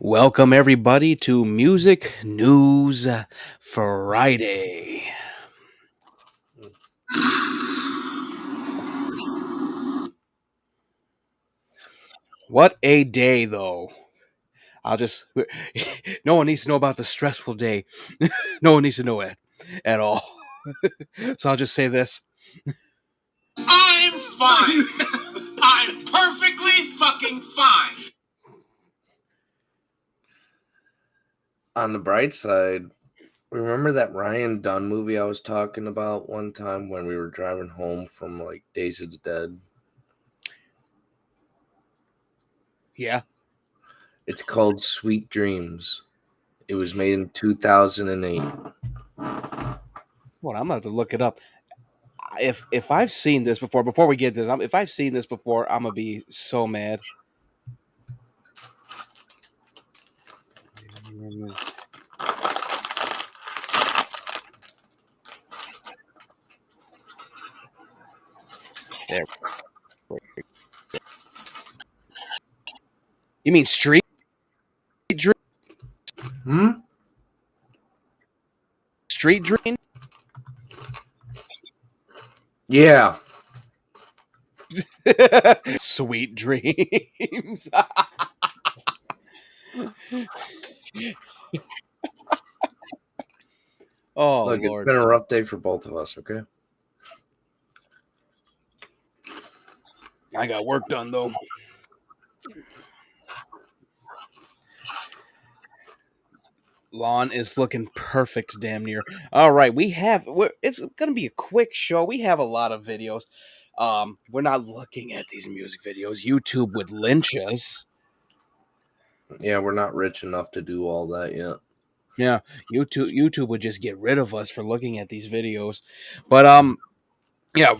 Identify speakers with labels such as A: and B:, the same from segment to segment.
A: Welcome, everybody, to Music News Friday. What a day, though. I'll just. No one needs to know about the stressful day. No one needs to know it at all. So I'll just say this.
B: I'm fine. I'm perfectly fucking fine.
C: On the bright side, remember that Ryan Dunn movie I was talking about one time when we were driving home from like Days of the Dead?
A: Yeah.
C: It's called Sweet Dreams. It was made in 2008.
A: Well, I'm going to look it up. If I've seen this before we get this, if I've seen this before, I'm going to be so mad. There. You mean Street Dream?
C: Hmm?
A: Street Dream?
C: Yeah.
A: Sweet dreams. Oh,
C: Look, it's
A: Lord.
C: been a rough day for both of us, okay?
A: I got work done, though. Lawn is looking perfect, damn near. All right, it's going to be a quick show. We have a lot of videos. We're not looking at these music videos. YouTube would lynch us.
C: Yeah, we're not rich enough to do all that yet.
A: Yeah, YouTube would just get rid of us for looking at these videos. But yeah,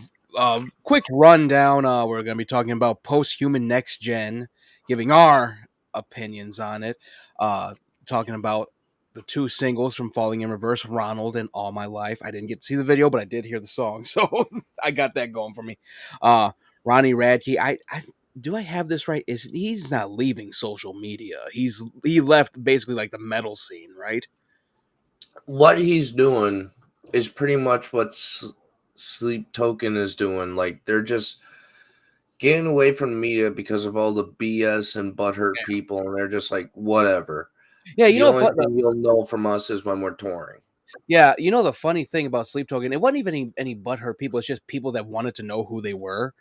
A: quick rundown. We're going to be talking about post-human next gen, giving our opinions on it. Talking about the two singles from Falling in Reverse, Ronald and All My Life. I didn't get to see the video, but I did hear the song, so I got that going for me. Ronnie Radke, do I have this right? He's not leaving social media. He left basically like the metal scene, right?
C: What he's doing is pretty much what Sleep Token is doing. Like, they're just getting away from the media because of all the BS and butthurt people, and they're just like, whatever.
A: Yeah,
C: The only thing you'll know from us is when we're touring.
A: Yeah, you know the funny thing about Sleep Token, it wasn't even any butthurt people. It's just people that wanted to know who they were,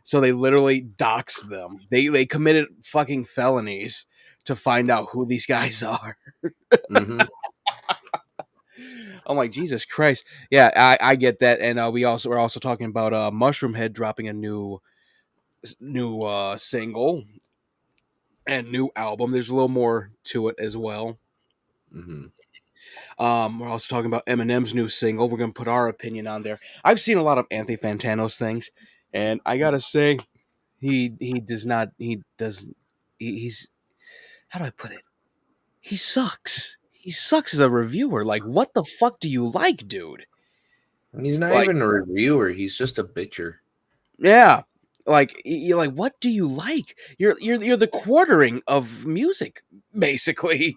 A: so they literally doxed them. They committed fucking felonies to find out who these guys are.
C: Mm-hmm.
A: I'm like, Jesus Christ. Yeah, I get that, and we're also talking about Mushroom Head dropping a new single and new album. There's a little more to it as well.
C: Mm-hmm.
A: We're also talking about Eminem's new single. We're gonna put our opinion on there. I've seen a lot of Anthony Fantano's things, and I gotta say, he does not he does he's how do I put it? He sucks. He sucks as a reviewer. Like, what the fuck do you like, dude?
C: He's not
A: Like,
C: even a reviewer. He's just a bitcher.
A: yeah. Like, you're like, what do you like? You're the quartering of music, basically.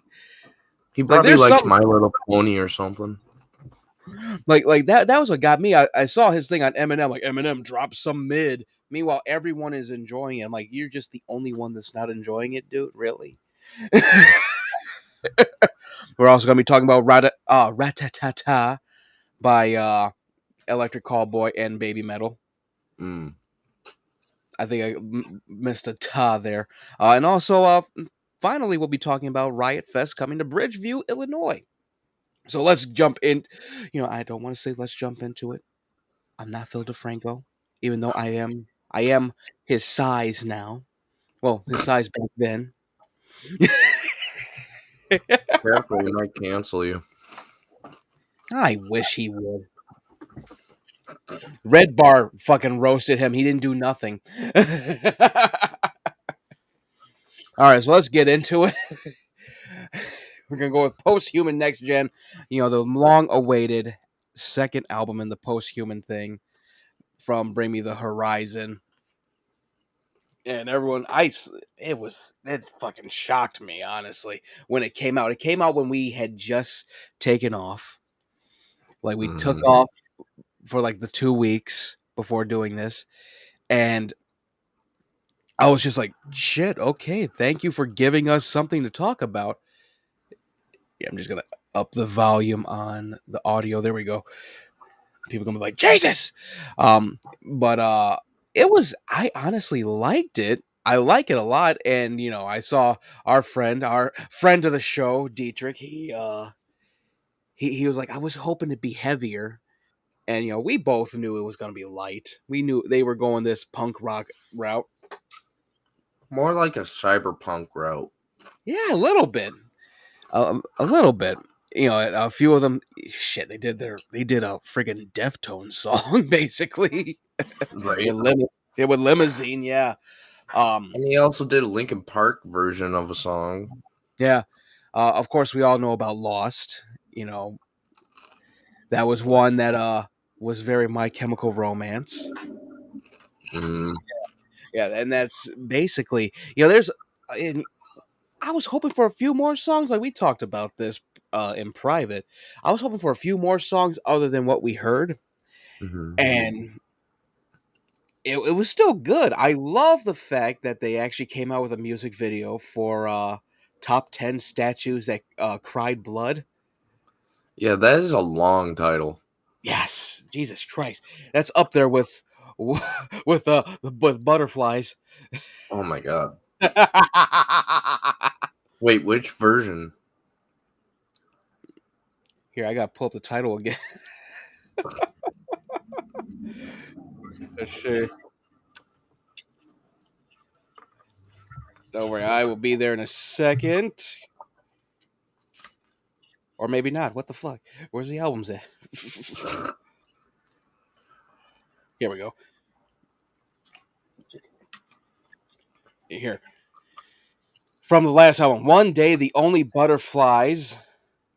C: He
A: Like,
C: probably
A: there's
C: likes
A: some
C: My Little Pony or something.
A: like that was what got me. I saw his thing on Eminem, like Eminem dropped some mid. Meanwhile, everyone is enjoying it. I'm like, you're just the only one that's not enjoying it, dude. Really? We're also gonna be talking about Ratatata by Electric Callboy and Baby Metal.
C: Mm.
A: I think I missed a ta there. And also, finally, we'll be talking about Riot Fest coming to Bridgeview, Illinois. So let's jump in. I don't want to say let's jump into it. I'm not Phil DeFranco, even though I am his size now. Well, his size back then.
C: Careful, he might cancel you.
A: I wish he would. Red Bar fucking roasted him. He didn't do nothing. All right, so let's get into it. We're gonna go with Post-Human Next Gen. The long-awaited second album in the Post-Human thing from Bring Me the Horizon. and everyone, it fucking shocked me, honestly, when it came out. It came out when we had just taken off. Like, we took
C: Mhm.
A: off for like the 2 weeks before doing this, and I was just like, shit, okay, thank you for giving us something to talk about. Yeah, I'm just gonna up the volume on the audio. There we go. People gonna be like, Jesus. But I honestly liked it. I like it a lot. And I saw our friend of the show, Dietrich, he was like, I was hoping to be heavier. And we both knew it was gonna be light. We knew they were going this punk rock route.
C: More like a cyberpunk route.
A: Yeah, a little bit. A little bit. A few of them, shit. They did a friggin' Deftones song, basically.
C: Right.
A: with with limousine, yeah.
C: And he also did a Linkin Park version of a song.
A: Yeah. Of course, we all know about Lost. You know, that was one that was very My Chemical Romance.
C: Mm.
A: Yeah, and that's basically there's. In, I was hoping for a few more songs, like we talked about this in private. I was hoping for a few more songs other than what we heard,
C: Hmm.
A: and it was still good. I love the fact that they actually came out with a music video for top 10 statues that cried blood.
C: Yeah, that is a long title.
A: Yes, Jesus Christ, that's up there with with butterflies.
C: Oh my god. Wait, which version?
A: Here, I gotta pull up the title again. Let's see. Don't worry, I will be there in a second, or maybe not. What the fuck? Where's the albums at? Here we go. Here, from the last album. One day, the only butterflies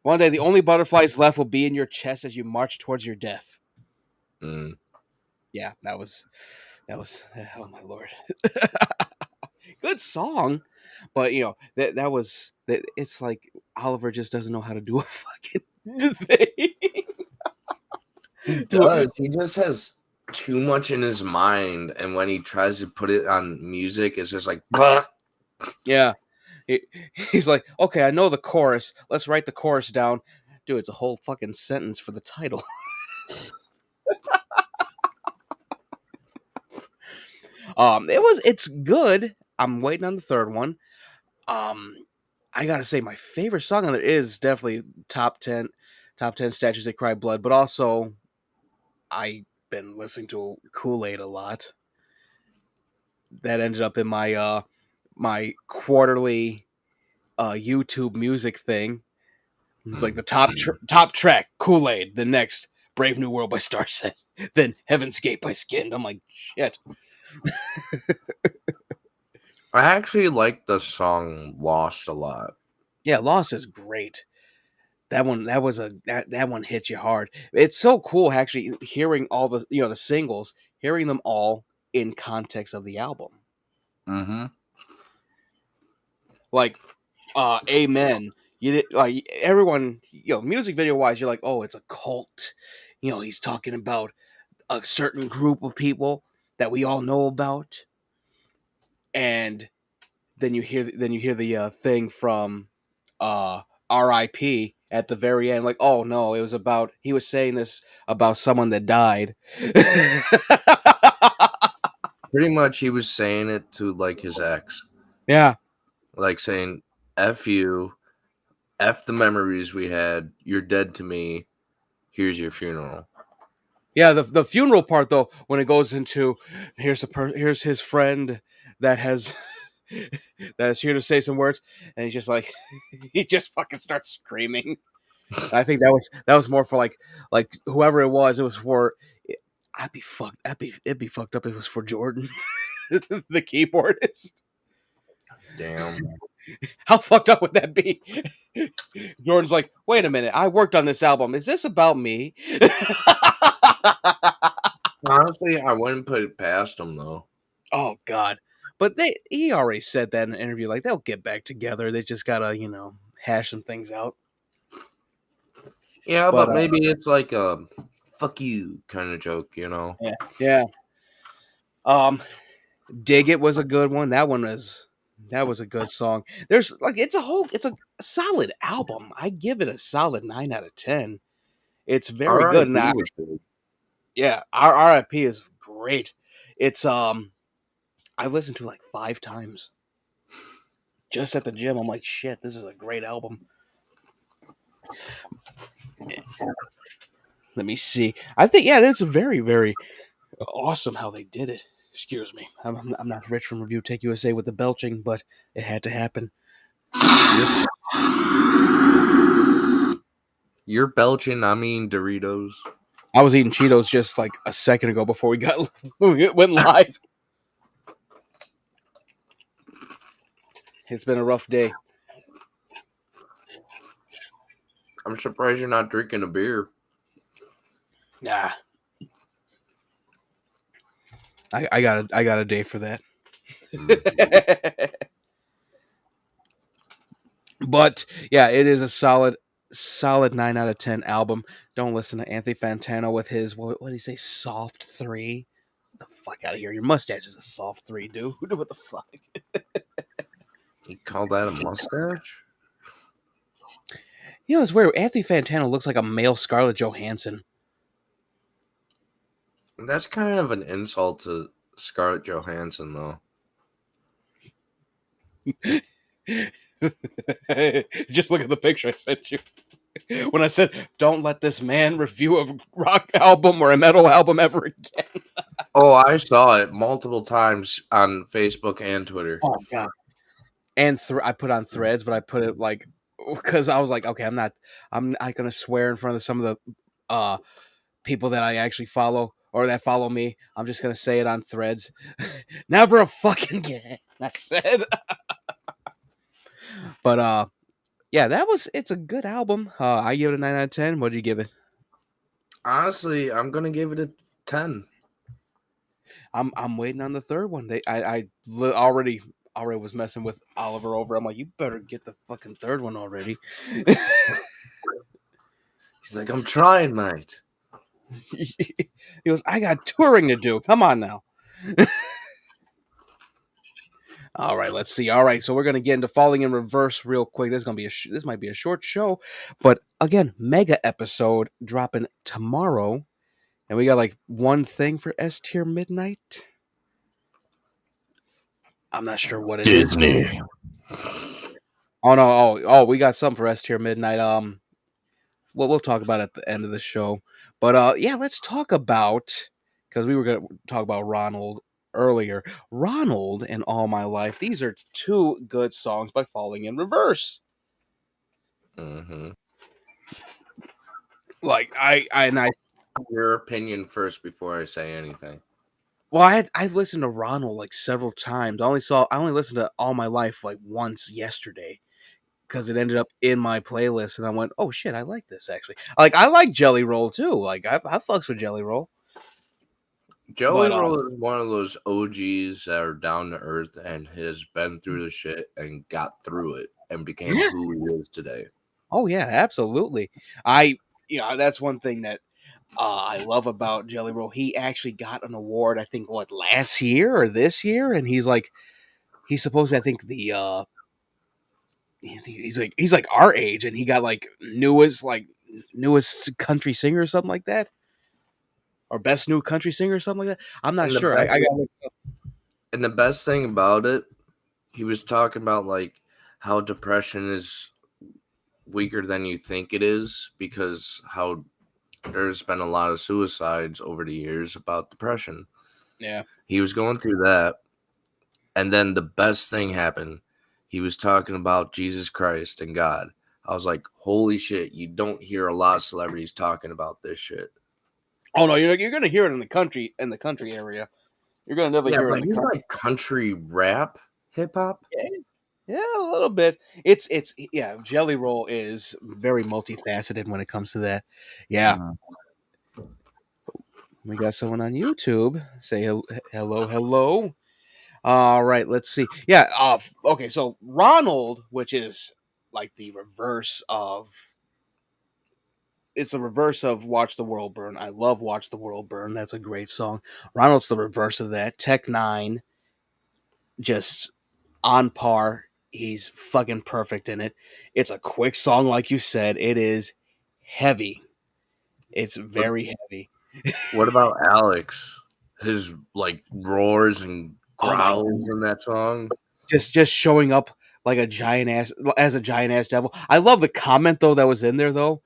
A: left will be in your chest as you march towards your death.
C: Mm.
A: Yeah, oh my lord. Good song, but it's like Oliver just doesn't know how to do a fucking thing.
C: He does. He just has too much in his mind, and when he tries to put it on music, it's just like, bah!
A: Yeah. He's like, okay, I know the chorus. Let's write the chorus down. Dude, it's a whole fucking sentence for the title. It's good. I'm waiting on the third one. Um, I gotta say, my favorite song on there is definitely top 10 statues that cry blood. But also, I've been listening to Kool-Aid a lot. That ended up in my quarterly YouTube music thing. It's like the top track, Kool-Aid. The next, Brave New World by Starset. Then Heaven's Gate by Skinned. I'm like, shit.
C: I actually like the song Lost a lot.
A: Yeah, Lost is great. That one hits you hard. It's so cool actually hearing all the singles, hearing them all in context of the album.
C: Mm-hmm.
A: Like Amen. Like everyone, music video wise, you're like, oh, it's a cult. He's talking about a certain group of people that we all know about, and then you hear the thing from R.I.P. at the very end, like, oh no, he was saying this about someone that died.
C: Pretty much, he was saying it to like his ex,
A: Yeah,
C: like saying, "F you, F the memories we had. You're dead to me. Here's your funeral."
A: yeah. The funeral part though, when it goes into here's his friend that has that is here to say some words, and he's just like he just fucking starts screaming. And I think that was more for like whoever it was. It was for it'd be fucked up if it was for Jordan, the keyboardist.
C: Damn.
A: How fucked up would that be? Jordan's like, wait a minute, I worked on this album. Is this about me?
C: Honestly, I wouldn't put it past him though.
A: Oh God. But he already said that in an interview, like they'll get back together. They just gotta, hash some things out.
C: Yeah,
A: But
C: but maybe it's like a fuck you kind of joke, you know?
A: yeah. Um, Dig It was a good one. That was a good song. There's like it's a solid album. I give it a solid 9 out of 10. It's very good. And
C: R.I.P. was good.
A: yeah, our RIP is great. It's I listened to it like 5 times just at the gym. I'm like, shit, this is a great album. Let me see. I think that's a very, very awesome how they did it. Excuse me. I'm not rich from Review Take USA with the belching, but it had to happen.
C: You're belching, I mean Doritos.
A: I was eating Cheetos just like a second ago before we went live. It's been a rough day.
C: I'm surprised you're not drinking a beer.
A: Nah. I got a day for that. But yeah, it is a solid 9 out of 10 album. Don't listen to Anthony Fantano with his what did he say? Soft 3. Get the fuck out of here. Your mustache is a soft 3, dude. What the fuck?
C: You call that a mustache?
A: It's weird. Anthony Fantano looks like a male Scarlett Johansson.
C: That's kind of an insult to Scarlett Johansson, though.
A: Just look at the picture I sent you. When I said, don't let this man review a rock album or a metal album ever again.
C: Oh, I saw it multiple times on Facebook and Twitter.
A: Oh, God. And I put on Threads, but I put it like, because I was like, okay, I'm not going to swear in front of some of the people that I actually follow or that follow me. I'm just going to say it on Threads. Never a fucking again, I said. But yeah, it's a good album. I give it a 9 out of 10. What did you give it?
C: Honestly, I'm gonna give it a 10.
A: I'm waiting on the third one. Already was messing with Oliver over. I'm like, you better get the fucking third one already.
C: He's like, I'm trying, mate.
A: He goes, I got touring to do. Come on now. All right, let's see. All right, so we're gonna get into Falling in Reverse real quick. This might be a short show, but again, mega episode dropping tomorrow, and we got like one thing for S-Tier Midnight. I'm not sure what it is.
C: Disney.
A: Oh no! Oh, we got something for S-Tier Midnight. We'll talk about it at the end of the show. But yeah, let's talk about, because we were gonna talk about Ronald earlier. Ronald and All My Life. These are two good songs by Falling in Reverse.
C: Mm-hmm.
A: Like I
C: Your opinion first before I say anything.
A: well, I listened to Ronald like several times. I only listened to All My Life like once yesterday, because it ended up in my playlist, and I went, "Oh shit, I like this actually." Like I like Jelly Roll too. Like I fucks with Jelly Roll.
C: Jelly
A: But
C: Roll is one of those OGs that are down to earth and has been through the shit and got through it and became who he is today.
A: oh yeah, absolutely. That's one thing that I love about Jelly Roll. He actually got an award, I think, last year or this year, and he's supposed to, I think, he's like our age, and he got like newest country singer or something like that, or best new country singer or something like that. I'm not sure. I got.
C: And the best thing about it, he was talking about like how depression is weaker than you think it is, because how there's been a lot of suicides over the years about depression.
A: Yeah.
C: He was going through that, and then the best thing happened. He was talking about Jesus Christ and God. I was like, holy shit, you don't hear a lot of celebrities talking about this shit.
A: Oh no, you're gonna hear it in the country area. You're gonna definitely hear it in the country.
C: Like country rap, hip hop.
A: Yeah, a little bit. It's yeah. Jelly Roll is very multifaceted when it comes to that. Yeah. We got someone on YouTube. Say hello. All right, let's see. Yeah. Okay. So Ronald, which is like the reverse of. It's a reverse of Watch the World Burn. I love Watch the World Burn. That's a great song. Ronald's the reverse of that. Tech Nine, just on par. He's fucking perfect in it. It's a quick song, like you said. It is heavy. It's
C: What
A: very heavy.
C: What about Alex? His like roars and
A: Oh my
C: growls in that song.
A: just showing up like a giant ass as a giant ass devil. I love the comment though that was in there though.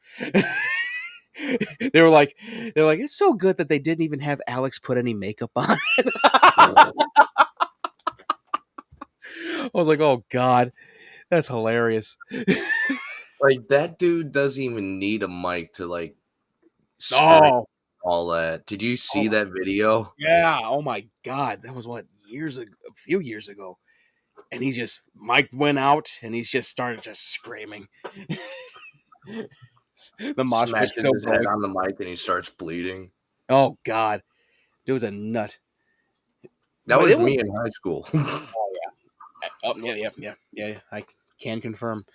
A: they were like it's so good that they didn't even have Alex put any makeup on. I was like, oh god, that's hilarious.
C: Like that dude doesn't even need a mic to like scream
A: Oh,
C: all that. Did you
A: oh
C: see
A: my,
C: that video?
A: yeah, oh my god, that was what years ago, a few years ago, and he just Mike went out and he's just started just screaming. The mosh pit's
C: Smashes
A: still
C: his head
A: going.
C: on the mic and he starts bleeding.
A: Oh god, dude was a nut.
C: That
A: But
C: was
A: it was.
C: me in high school.
A: Oh yeah. Oh yeah. I can confirm.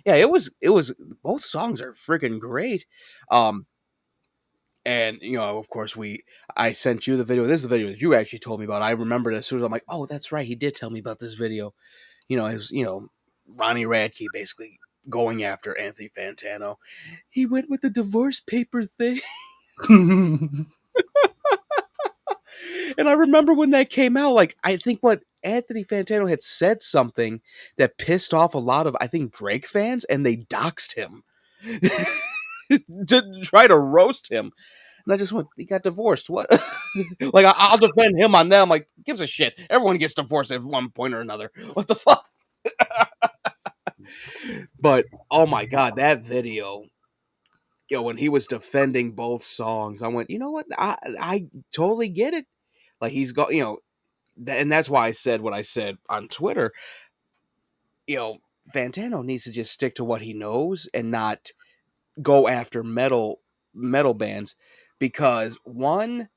A: Yeah, it was. It was. Both songs are freaking great. Um, and of course, I sent you the video. This is the video that you actually told me about. I remembered as soon as I'm like, oh, that's right. He did tell me about this video. His Ronnie Radke basically going after Anthony Fantano. He went with the divorce paper thing. And I remember when that came out, like, I think what Anthony Fantano had said something that pissed off a lot of, I think, Drake fans, and they doxed him to try to roast him. And I just went, he got divorced. What? Like, I'll defend him on them. Like, gives a shit. Everyone gets divorced at one point or another. What the fuck? But, oh my God, that video, when he was defending both songs, I went, you know what? I totally get it. Like, he's got, and that's why I said what I said on Twitter. Fantano needs to just stick to what he knows and not go after metal bands, because one,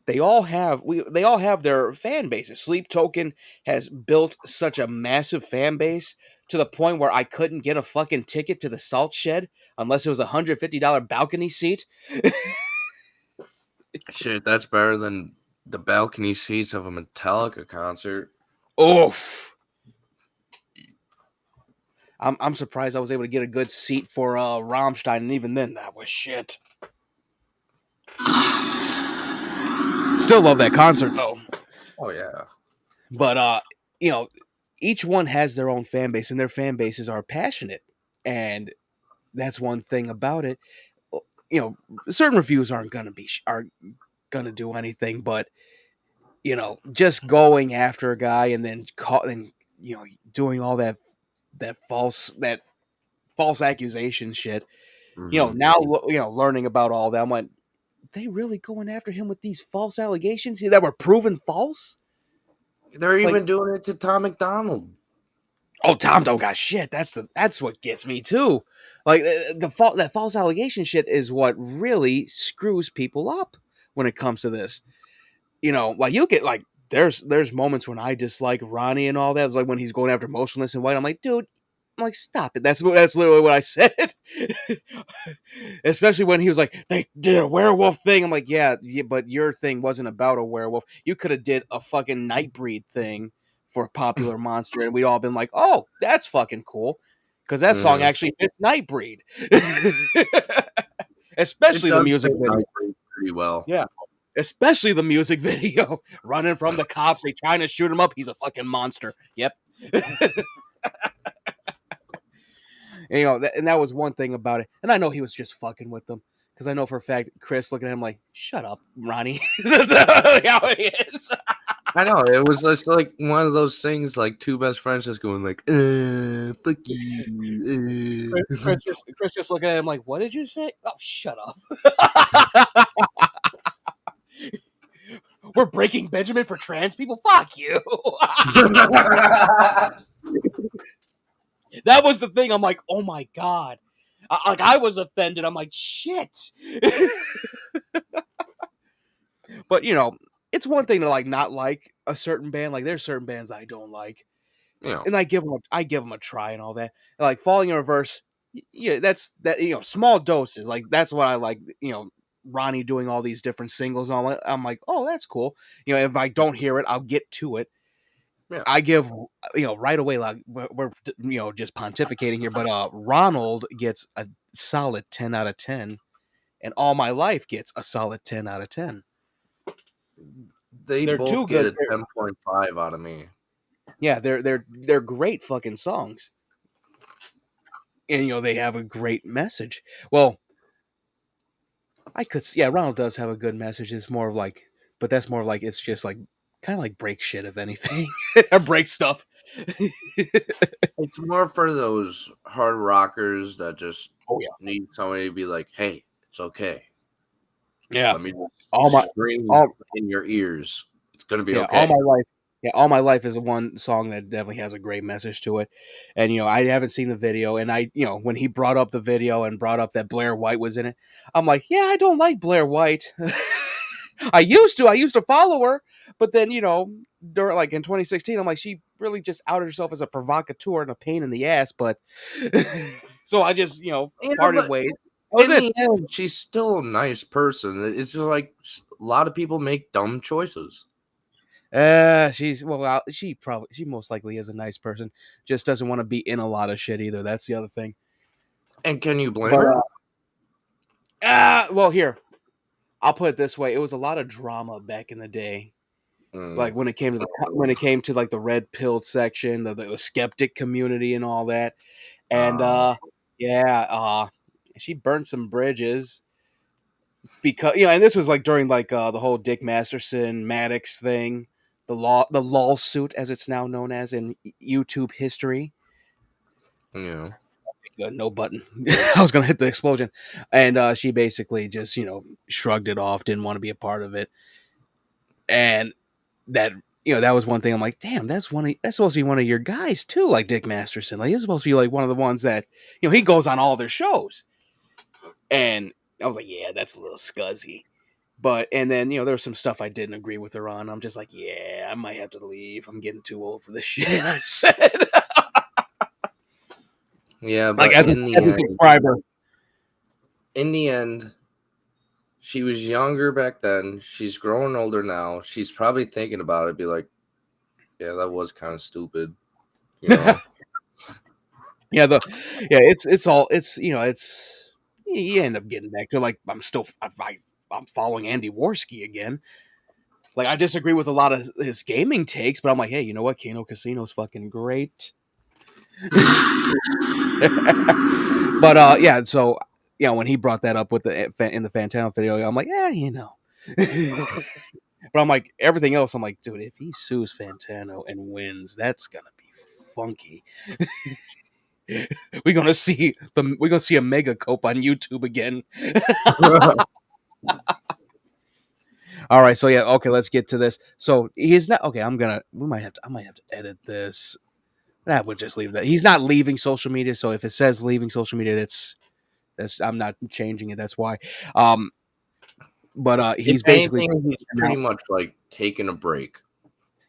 A: they all have their fan bases. Sleep Token has built such a massive fan base to the point where I couldn't get a fucking ticket to the Salt Shed unless it was $150 balcony seat.
C: Shit, that's better than the balcony seats of a Metallica concert.
A: Oof. I'm surprised I was able to get a good seat for Rammstein, and even then, that was shit. Still love that concert though.
C: Oh yeah.
A: But each one has their own fan base, and their fan bases are passionate, and that's one thing about it. Certain reviews aren't gonna do anything, but just going after a guy and then doing all that false accusation shit.
C: Mm-hmm.
A: Now learning about all that, I'm like, they really going after him with these false allegations that were proven false?
C: They're
A: Like,
C: even doing it to Tom McDonald.
A: oh, Tom don't got shit. That's what gets me too. Like that false allegation shit is what really screws people up when it comes to this. Like you get like there's moments when I dislike Ronnie and all that. It's like when he's going after Motionless in White. I'm like, dude, I'm like, stop it. That's literally what I said. Especially when he was like, they did a werewolf thing. I'm like, yeah, but your thing wasn't about a werewolf. You could have did a fucking Nightbreed thing for Popular Monster, and we'd all been like, oh, that's fucking cool. Because that song
C: Mm-hmm.
A: actually fits Nightbreed.
C: It
A: Especially the
C: does
A: music
C: fit
A: video.
C: Nightbreed pretty well.
A: Yeah. Especially the music video. Running from the cops. They trying to shoot him up. He's a fucking monster. Yep. And, and that was one thing about it. And I know he was just fucking with them. Because I know for a fact, Chris looking at him like, shut up, Ronnie. That's how he is.
C: I know, it was just like one of those things, like two best friends just going like, fuck you.
A: Chris just looking at him like, what did you say? Oh, shut up. We're breaking Benjamin for trans people? Fuck you. That was the thing. I'm like, oh my God. I was offended. I'm like, shit. But it's one thing to like not like a certain band. Like there's certain bands I don't like,
C: You
A: and I give them a try and all that. Like Falling in Reverse, yeah, that's that. Small doses. Like that's what I like. Ronnie doing all these different singles. And all that. I'm like, oh, that's cool. If I don't hear it, I'll get to it.
C: yeah.
A: I give right away. Like we're just pontificating here, but Ronald gets a solid 10 out of 10, and All My Life gets a solid 10 out of 10.
C: They
A: They're
C: both
A: too
C: get
A: good.
C: a 10.5 out of me.
A: Yeah, they're great fucking songs, and they have a great message. Well, Ronald does have a good message. It's more of like, but that's more of like it's just like kind of like break shit if anything, or break stuff.
C: It's more for those hard rockers that just
A: Oh yeah,
C: need somebody to be like, "Hey, it's okay.
A: yeah.
C: Let me
A: All my
C: scream
A: all
C: in your ears. It's gonna be
A: Yeah, All
C: okay."
A: My Life. Yeah, All My Life is one song that definitely has a great message to it. And I haven't seen the video, and when he brought up the video and brought up that Blair White was in it, I'm like, yeah, I don't like Blair White. I used to follow her, but then during like in 2016, I'm like, she really just outed herself as a provocateur and a pain in the ass. But so I just
C: Yeah,
A: parted
C: but
A: ways. That was
C: in
A: it.
C: the end, she's still a nice person. It's just like a lot of people make dumb choices.
A: She most likely is a nice person. Just doesn't want to be in a lot of shit either. That's the other thing.
C: And can you blame
A: But
C: her?
A: here, I'll put it this way: it was a lot of drama back in the day. Like when it came to like the red pill section, the skeptic community, and all that. And she burnt some bridges because and this was like during like the whole Dick Masterson Maddox thing, the lawsuit as it's now known as in YouTube history.
C: Yeah.
A: Good, no button. I was gonna hit the explosion, and she basically just shrugged it off, didn't want to be a part of it, and that that was one thing. I'm like, damn, that's supposed to be one of your guys too, like Dick Masterson. Like he's supposed to be like one of the ones that he goes on all their shows, and I was like, yeah, that's a little scuzzy. But and then there was some stuff I didn't agree with her on. I'm just like, yeah, I might have to leave. I'm getting too old for this shit. I said,
C: Yeah,
A: like
C: but
A: as a subscriber.
C: in the end, she was younger back then. She's growing older now. She's probably thinking about it, be like, yeah, that was kind of stupid.
A: Yeah, it's you end up getting back to like I'm following Andy Worski again. Like I disagree with a lot of his gaming takes, but I'm like, hey, you know what? Kano Casino's fucking great. But so when he brought that up with in the Fantano video, I'm like, yeah. But I'm like everything else. I'm like, dude, if he sues Fantano and wins, that's gonna be funky. we're gonna see a mega cope on YouTube again. All right, so okay, let's get to this. So he's not okay. I might have to edit this. That would just leave that. He's not leaving social media. So if it says leaving social media, that's I'm not changing it. That's why. But
C: If
A: he's basically
C: anything, he's pretty much like taking a break.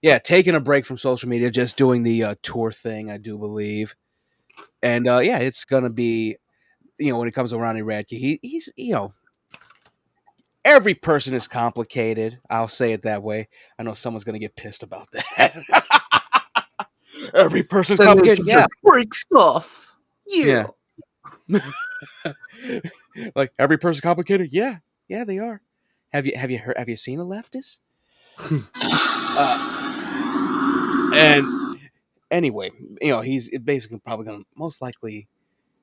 A: yeah, taking a break from social media, just doing the tour thing, I do believe. And it's gonna be when it comes to Ronnie Radke, he's every person is complicated. I'll say it that way. I know someone's gonna get pissed about that. Every person's complicated. Yeah,
C: break stuff.
A: Yeah. Like every person's complicated. Yeah, they are. Have you seen a leftist? And anyway, he's basically probably gonna most likely,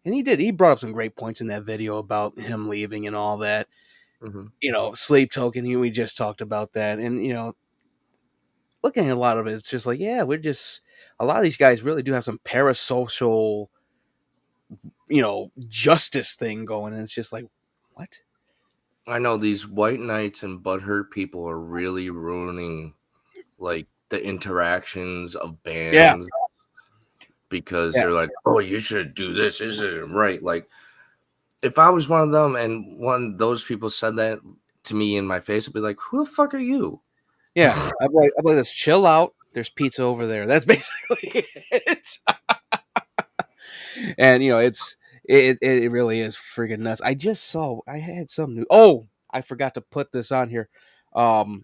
A: and he brought up some great points in that video about him leaving and all that. Sleep token. We just talked about that, and looking at a lot of it, it's just like, yeah, a lot of these guys really do have some parasocial, justice thing going, and it's just like, what?
C: I know these white knights and butthurt people are really ruining like the interactions of bands because they're like, oh, you should do this. This isn't right. Like, if I was one of them and one of those people said that to me in my face, I'd be like, "Who the fuck are you?"
A: Yeah, I'm like, let's chill out. There's pizza over there. That's basically it. And it really is freaking nuts. I just saw I had some new. Oh, I forgot to put this on here. Um,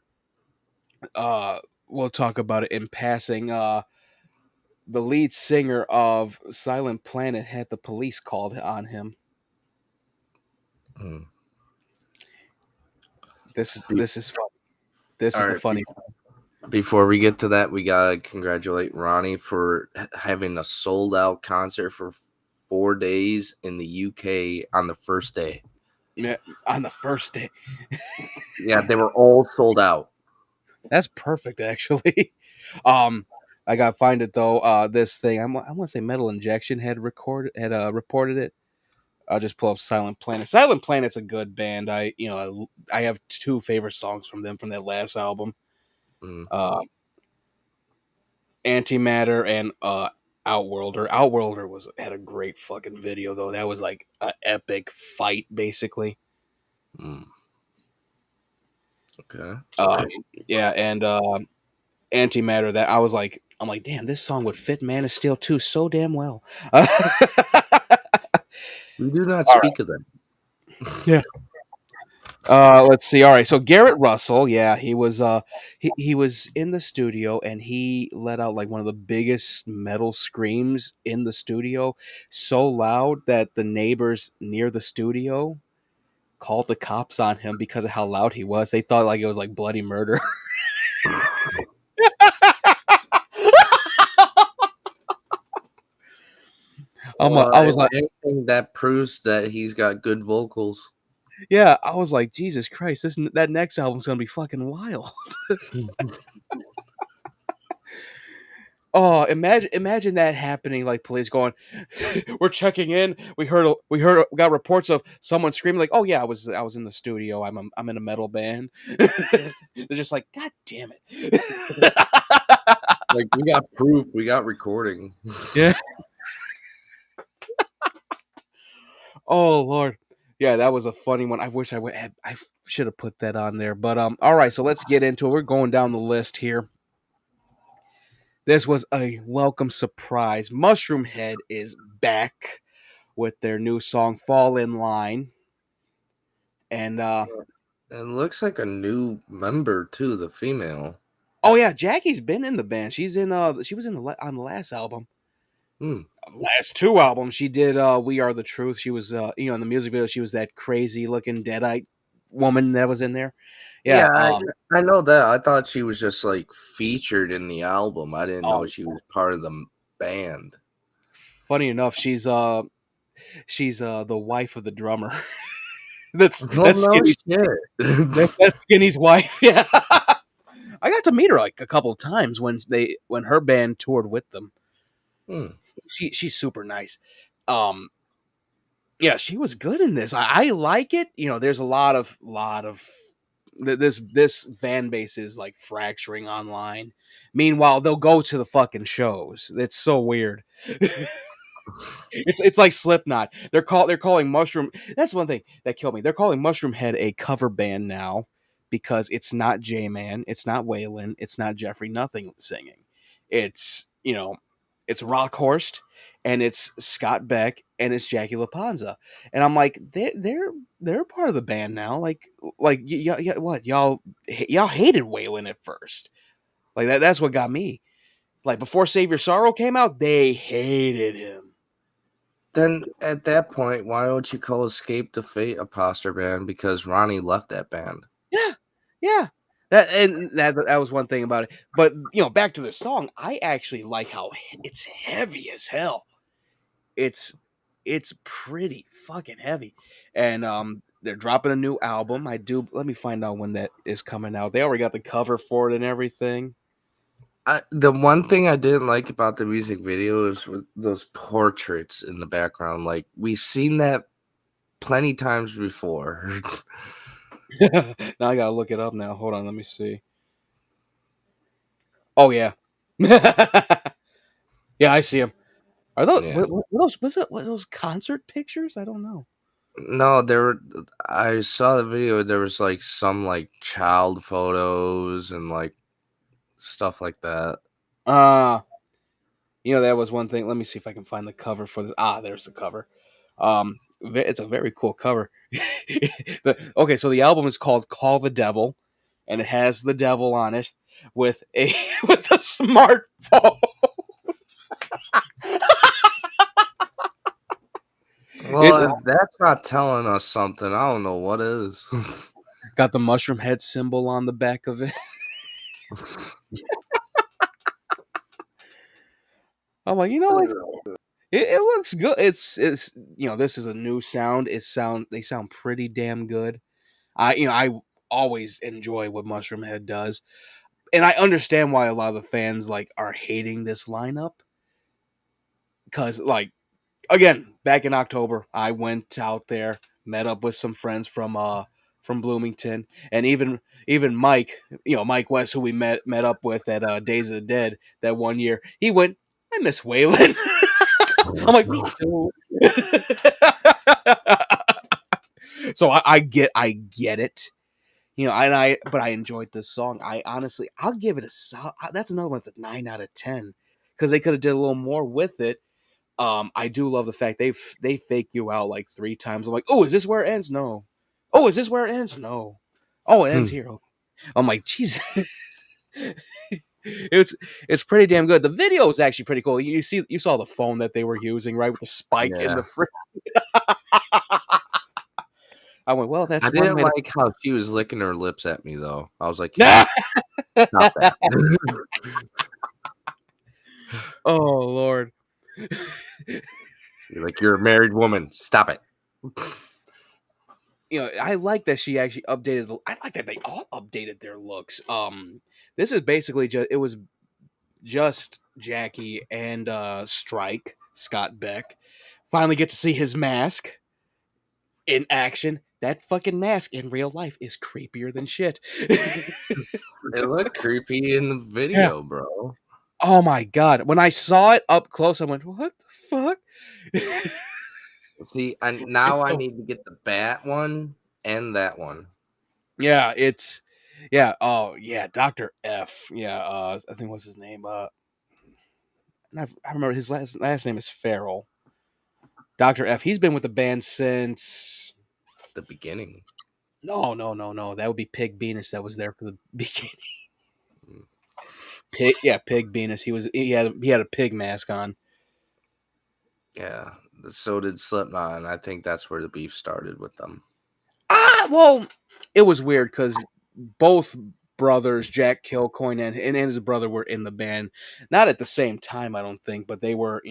A: we'll talk about it in passing. The lead singer of Silent Planet had the police called on him.
C: Mm. Be-
A: This is fun. This is
C: All
A: the
C: right.
A: funny.
C: Before we get to that, we gotta congratulate Ronnie for having a sold out concert for 4 days in the UK on the first day.
A: Yeah, on the first day.
C: Yeah, they were all sold out.
A: That's perfect, actually. um, I gotta find it though. This thing I want to say Metal Injection had reported it. I'll just pull up Silent Planet. Silent Planet's a good band. I have two favorite songs from them from that last album.
C: Mm,
A: Uh, Antimatter and Outworlder. Outworlder had a great fucking video though. That was like an epic fight, basically.
C: mm. Okay.
A: Um, yeah, and Antimatter. That I'm like, damn, this song would fit Man of Steel 2 so damn well. All
C: We do not
A: right,
C: speak of them.
A: yeah. Let's see. All right, so Garrett Russell, yeah, he was in the studio and he let out like one of the biggest metal screams in the studio, so loud that the neighbors near the studio called the cops on him because of how loud he was. They thought like it was like bloody murder. I was
C: If
A: like,
C: anything, that proves that he's got good vocals.
A: yeah, I was like, Jesus Christ, that next album's gonna be fucking wild. Oh, imagine that happening. Like police going, we're checking in. We got reports of someone screaming like, oh yeah, I was in the studio. I'm in a metal band. They're just like, God damn it.
C: Like, we got proof, we got recording.
A: Yeah. Oh Lord. Yeah, that was a funny one. I wish I should have put that on there. But all right, so let's get into it. We're going down the list here. This was a welcome surprise. Mushroom Head is back with their new song Fall in Line. And
C: And looks like a new member too, the female.
A: oh yeah, Jackie's been in the band. She was in on the last album.
C: Hmm.
A: Last two albums she did We Are the Truth. She was in the music video she was that crazy looking deadite woman that was in there. Yeah,
C: Yeah, I know that. I thought she was just like featured in the album. I didn't know
A: oh,
C: she was part of the band.
A: funny enough, she's the wife of the drummer.
C: Oh
A: That's
C: no
A: Skinny.
C: shit.
A: That's Skinny's wife. Yeah. I got to meet her like a couple of times when her band toured with them.
C: Hmm.
A: She's super nice. Um, yeah, she was good in this. I like it. There's a lot of this fan base is like fracturing online. Meanwhile, they'll go to the fucking shows. It's so weird. It's like Slipknot. They're calling Mushroom. That's one thing that killed me. They're calling Mushroom Head a cover band now because it's not J Man, it's not Waylon, it's not Jeffrey Nothing singing. It's it's Rockhorst and it's Scott Beck and it's Jackie LaPanza. And I'm like, they're part of the band now. What y'all hated Waylon at first. Like that's what got me. Like before Save Your Sorrow came out, they hated him.
C: Then at that point, why don't you call Escape the Fate a poster band? Because Ronnie left that band.
A: Yeah, yeah. That was one thing about it. But back to the song, I actually like how it's heavy as hell. It's it's pretty fucking heavy, and they're dropping a new album. I do. Let me find out when that is coming out. They already got the cover for it and everything.
C: The one thing I didn't like about the music video is with those portraits in the background. Like, we've seen that plenty times before.
A: Now I gotta look it up now. Hold on, let me see. Oh yeah, yeah, I see them. Are those
C: Yeah.
A: were those concert pictures? I don't know.
C: No, there were. I saw the video. There was like some like child photos and like stuff like that.
A: Uh that was one thing. Let me see if I can find the cover for this. There's the cover. It's a very cool cover. Okay, so the album is called "Call the Devil," and it has the devil on it with a with a smartphone. It
C: Well, if that's not telling us something, I don't know what is.
A: got the mushroom head symbol on the back of it. I'm like, it looks good. It's this is a new sound. They sound pretty damn good. I always enjoy what Mushroom Head does, and I understand why a lot of the fans like are hating this lineup because like again back in October I went out there, met up with some friends from Bloomington, and even Mike, Mike West, who we met up with at Days of the Dead that one year, he went, I miss Waylon. I'm like, me too. So I get it. But I enjoyed this song. I honestly, I'll give it a solid. That's another one. It's a 9 out of 10 because they could have did a little more with it. I do love the fact they fake you out like 3 times. I'm like, oh, is this where it ends? No. Oh, is this where it ends? No. Oh, it ends here. I'm like, Jesus. It's pretty damn good. The video is actually pretty cool. You saw the phone that they were using, right, with the spike in
C: Yeah,
A: the frame. I went, well,
C: I
A: that's one
C: didn't
A: way to.
C: like how she was licking her lips at me though. I was like, can you stop that?
A: Oh Lord.
C: You're like, you're a married woman. Stop it.
A: I like that she actually updated. I like that they all updated their looks. This is basically just Jackie and Strike Scott Beck finally get to see his mask in action. That fucking mask in real life is creepier than shit.
C: It looked creepy in the
A: Yeah.
C: video, bro.
A: Oh my god! When I saw it up close, I went, "What the fuck?"
C: See, and
A: It's
C: now I
A: so
C: need to get the bat one and that one.
A: yeah, oh yeah, Dr. F. Yeah, I think what's his name? I remember his last name is Farrell. Dr. F. He's been with the band since.
C: The beginning.
A: No, no, no, no. That would be Pig Venus. That was there for the beginning.
C: Mm.
A: Pig Venus. He had a pig mask on.
C: Yeah. So did Slipknot, and I think that's where the beef started with them.
A: Well, it was weird because both brothers, Jack Kilcoyne and his brother, were in the band. Not at the same time, I don't think, but they were.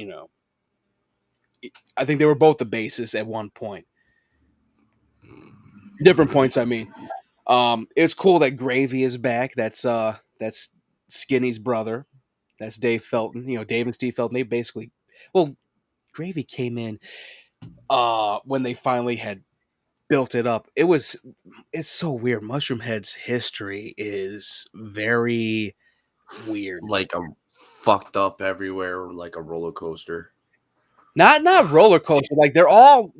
A: I think they were both the bassists at one point.
C: Mm.
A: Different points, I mean. It's cool that Gravy is back. That's Skinny's brother. That's Dave Felton. Dave and Steve Felton. They basically, well, Gravy came in when they finally had built it up. It's so weird. Mushroom Head's history is very weird.
C: Like a fucked up everywhere, like a roller coaster.
A: Not roller coaster. Like they're all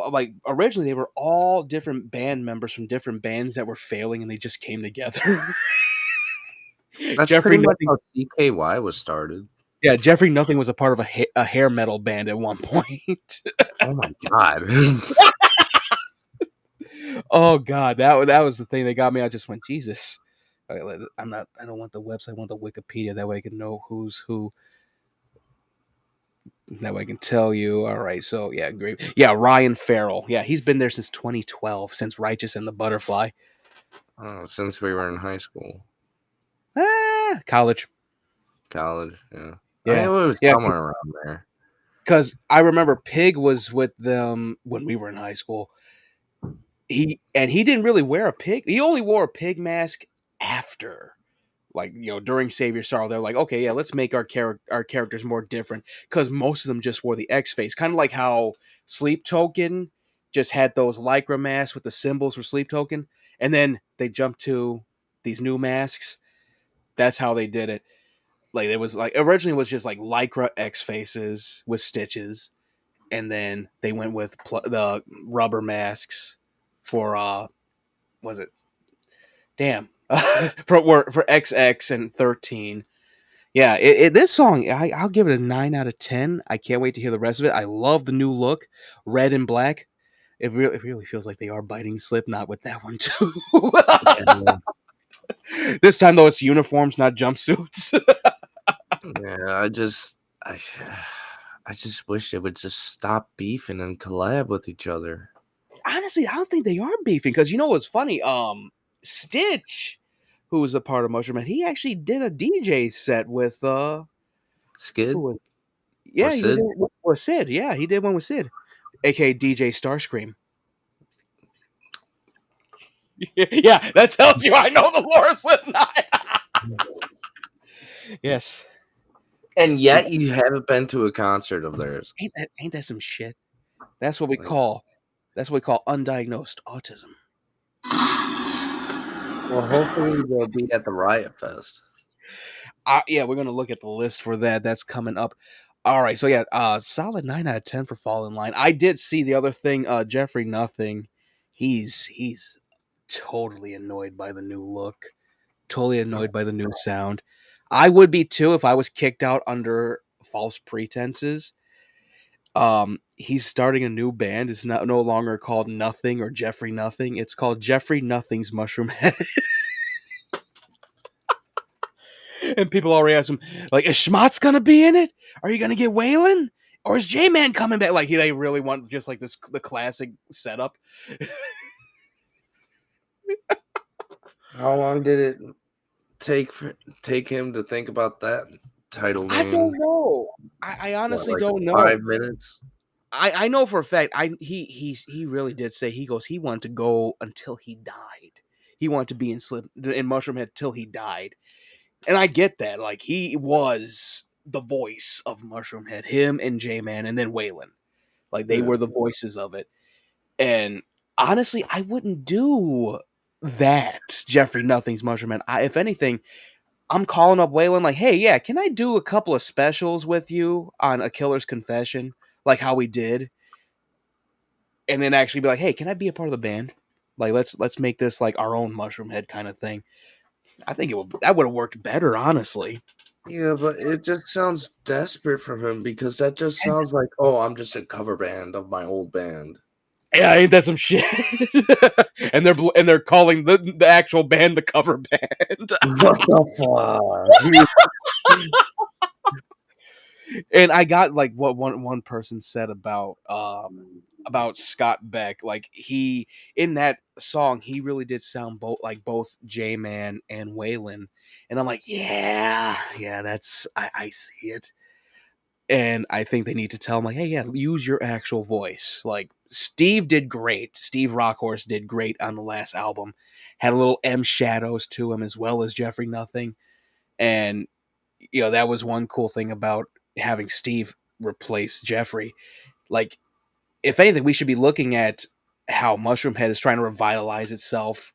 A: like originally they were all different band members from different bands that were failing, and they just came together.
C: That's
A: Jeffrey
C: pretty much
A: Nothing.
C: how CKY was started.
A: Yeah, Jeffrey Nothing was a part of a hair metal band at one point.
C: Oh my god.
A: Oh God, that was the thing that got me. I just went, Jesus. I'm not. I don't want the website. I want the Wikipedia. That way I can know who's who. That way I can tell you. All right. So yeah, great. Yeah, Ryan Farrell. Yeah, he's been there since 2012, since Righteous and the Butterfly.
C: Oh, since we were in high school.
A: College.
C: College, yeah. I
A: Yeah,
C: knew it was
A: yeah.
C: somewhere around there.
A: Because I remember Pig was with them when we were in high school. He didn't really wear a pig. He only wore a pig mask after, like during Save Your Sorrow. They're like, okay, yeah, let's make our characters more different because most of them just wore the X face, kind of like how Sleep Token just had those lycra masks with the symbols for Sleep Token, and then they jumped to these new masks. That's how they did it. Like it was like originally it was just like lycra X faces with stitches, and then they went with the rubber masks for was it damn for XX and 13. Yeah, this song I'll give it a 9 out of 10. I can't wait to hear the rest of it. I love the new look, red and black. It really feels like they are biting Slipknot with that one too. This time though, it's uniforms, not jumpsuits.
C: Yeah, I just wish they would just stop beefing and collab with each other.
A: Honestly, I don't think they are beefing because you know what's funny? Stitch, who was a part of Mushroom, he actually did a DJ set with who
C: Skid
A: was
C: or
A: yeah, he did
C: Sid?
A: one with Sid. Yeah, he did one with Sid, aka DJ Starscream. Yeah, that tells you I know the lore of Slipknot. Yes.
C: And yet you haven't been to a concert of theirs.
A: Ain't that some shit? That's what we
C: Like,
A: call undiagnosed autism.
C: well, hopefully they'll be at the Riot Fest.
A: Yeah, we're gonna look at the list for that. That's coming up. All right, so yeah, solid 9 out of 10 for Fall in Line. I did see the other thing, Jeffrey Nothing. He's totally annoyed by the new look, totally annoyed by the new sound. I would be too if I was kicked out under false pretenses. He's starting a new band. It's no longer called Nothing or Jeffrey Nothing. It's called Jeffrey Nothing's Mushroom Head. And people already ask him, like, is Schmott's gonna be in it? Are you gonna get Waylon? Or is J-Man coming back? Like, they really want just like the classic setup.
C: How long did it take him to think about that title
A: I
C: name?
A: don't know. I honestly don't know.
C: 5 minutes?
A: I know for a fact. He really did say he wanted to go until he died. He wanted to be in Mushroom Head till he died, and I get that. Like he was the voice of Mushroom Head, him and J Man, and then Waylon. Like they were the voices of it. And honestly, I wouldn't do that. Jeffrey Nothing's Mushroom Man. If anything, I'm calling up Waylon like, hey, yeah, can I do a couple of specials with you on A Killer's Confession, like how we did, and then actually be like, hey, can I be a part of the band? Like, let's make this like our own Mushroom Head kind of thing. I think that would have worked better, honestly.
C: Yeah, but it just sounds desperate from him because that just sounds like, oh, I'm just a cover band of my old band.
A: Yeah, ain't that some shit? and they're calling the actual band the cover band.
C: What the fuck?
A: And I got like what one person said about Scott Beck. Like he in that song, he really did sound both J Man and Waylon. And I'm like, yeah, that's I see it. And I think they need to tell him like, hey, yeah, use your actual voice. Like Steve did great. Steve Rockhorse did great on the last album. Had a little M shadows to him as well as Jeffrey Nothing. And that was one cool thing about having Steve replace Jeffrey. Like, if anything, we should be looking at how Mushroom Head is trying to revitalize itself,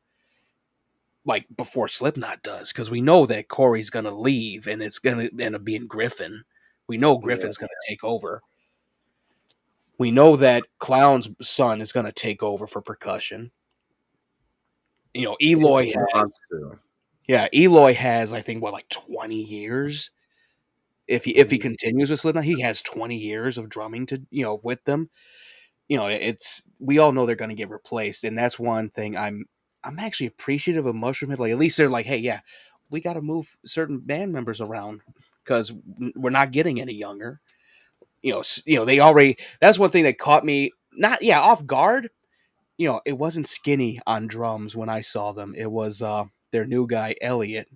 A: like before Slipknot does, because we know that Corey's gonna leave and it's gonna end up being Griffin. We know Griffin's gonna take over. We know that Clown's son is gonna take over for percussion. Eloy has I think like 20 years. If he continues with Slipknot, he has 20 years of drumming to with them. We all know they're going to get replaced, and that's one thing I'm actually appreciative of Mushroom Head. Like at least they're like, hey, yeah, we got to move certain band members around because we're not getting any younger. They already. That's one thing that caught me off guard. It wasn't Skinny on drums when I saw them. It was their new guy, Elliot.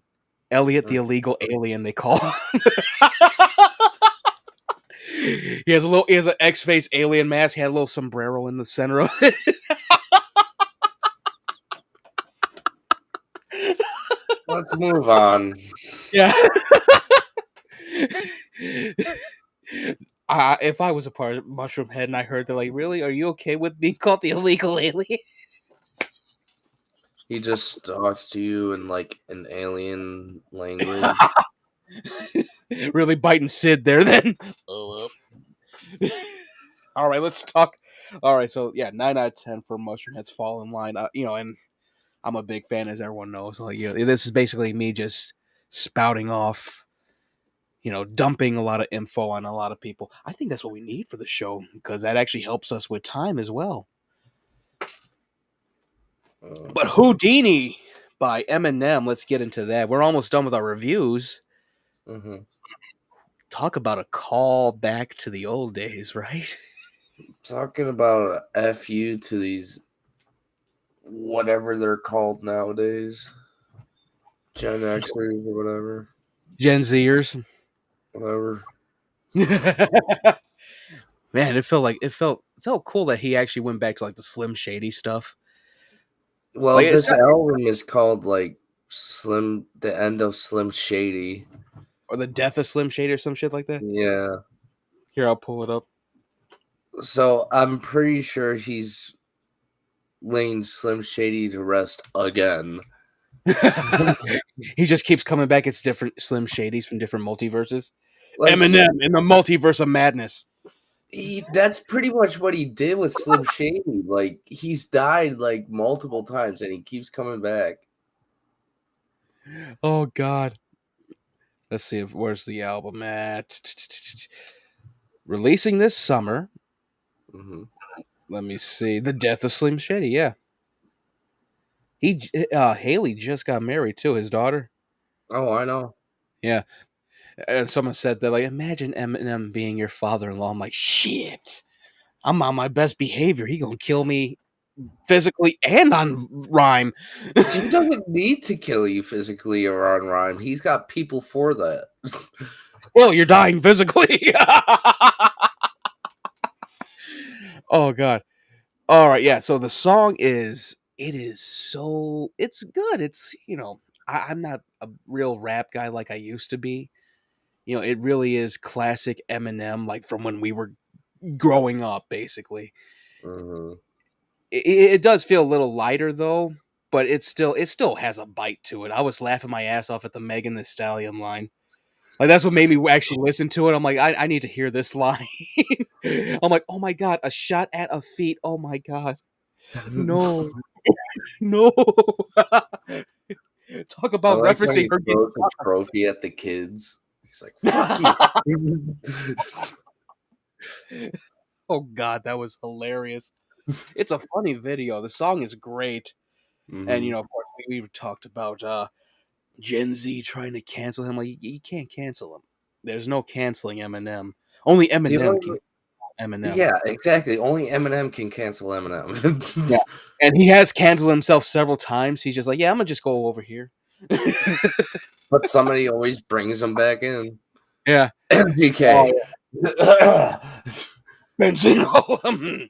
A: Elliot, the illegal alien, they call him. He has an X-face alien mask. He had a little sombrero in the center of it.
C: Let's move on.
A: Yeah. If I was a part of Mushroom Head and I heard they're like, really? Are you okay with being called the illegal alien?
C: He just talks to you in like an alien language.
A: Really biting Sid there then. All All right, let's talk. All right, so yeah, 9 out of 10 for Mushroom Heads Fall in Line. And I'm a big fan, as everyone knows. Like, this is basically me just spouting off, dumping a lot of info on a lot of people. I think that's what we need for the show because that actually helps us with time as well. But Houdini by Eminem, let's get into that. We're almost done with our reviews.
C: Mm-hmm.
A: Talk about a call back to the old days, right?
C: Talking about a FU to these, whatever they're called nowadays, Gen Xers or whatever.
A: Gen Zers.
C: Whatever.
A: Man, it felt cool that he actually went back to like the Slim Shady stuff.
C: Well,
A: Like it's
C: this album is called like the end of Slim Shady.
A: or the death of Slim Shady or some shit like that.
C: Yeah.
A: Here, I'll pull it up.
C: So I'm pretty sure he's laying Slim Shady to rest again.
A: He just keeps coming back. It's different Slim Shadys from different multiverses.
C: Like
A: Eminem in the multiverse of madness.
C: that's pretty much what he did with Slim Shady. Like he's died like multiple times and he keeps coming back.
A: Oh God. Let's see where's the album at. Releasing this summer.
C: Mm-hmm.
A: Let me see. The death of Slim Shady. Yeah. Haley just got married too. His daughter.
C: Oh, I know.
A: Yeah. And someone said that, like, imagine Eminem being your father-in-law. I'm like, shit. I'm on my best behavior. He gonna kill me physically and on rhyme.
C: He doesn't need to kill you physically or on rhyme. He's got people for that.
A: Well, you're dying physically. Oh God. All right, yeah. So the song it's good. I'm not a real rap guy like I used to be. It really is classic Eminem, like from when we were growing up, basically.
C: Mm-hmm.
A: It does feel a little lighter though, but it still has a bite to it. I was laughing my ass off at the Megan Thee Stallion line. Like that's what made me actually listen to it. I'm like, I need to hear this line. I'm like, oh my God, a shot at a feet. Oh my God. No. No. Talk
C: I
A: about
C: like when
A: referencing
C: he
A: her
C: throws a trophy at the kids. He's like, "Fuck you."
A: Oh God, that was hilarious. It's a funny video. The song is great. And
C: Mm-hmm.
A: of course we've talked about Gen Z trying to cancel him. Like you can't cancel him. There's no canceling Eminem. Only
C: Do you
A: Eminem can
C: know?
A: Eminem.
C: Yeah, exactly. Only Eminem can cancel Eminem.
A: Yeah. And he has canceled himself several times. He's just like, yeah, I'm gonna just go over here.
C: But somebody always brings him back in.
A: Yeah.
C: MPK.
A: Benzino.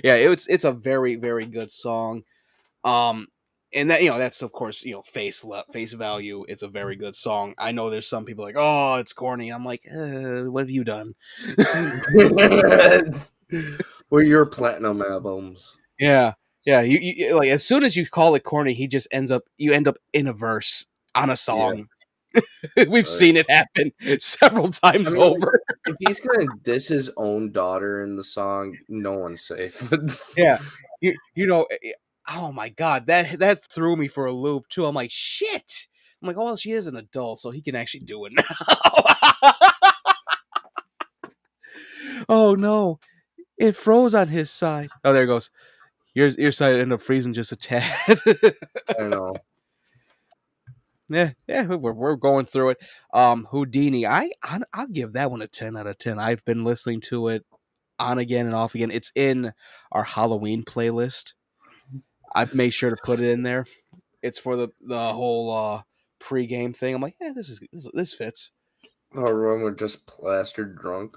A: Yeah, it's a very, very good song. And that's of course, face value. It's a very good song. I know there's some people like, oh, it's corny. I'm like, what have you done?
C: Or your platinum albums.
A: Yeah, yeah. You like as soon as you call it corny, you end up in a verse on a
C: Yeah.
A: song. We've seen it happen several times
C: Like,
A: over.
C: if he's gonna diss his own daughter in the song, no one's safe.
A: Yeah, oh my God, that threw me for a loop too. I'm like, shit. I'm like, oh well, she is an adult, so he can actually do it now. Oh no, it froze on his side. Oh, there it goes. Your side ended up freezing just a tad.
C: I know.
A: Yeah, we're going through it. Houdini, I'll give that one a 10 out of 10. I've been listening to it on again and off again. It's in our Halloween playlist. I've made sure to put it in there. It's for the whole pre-game thing. I'm like, yeah, this fits.
C: Oh, we're just plastered drunk.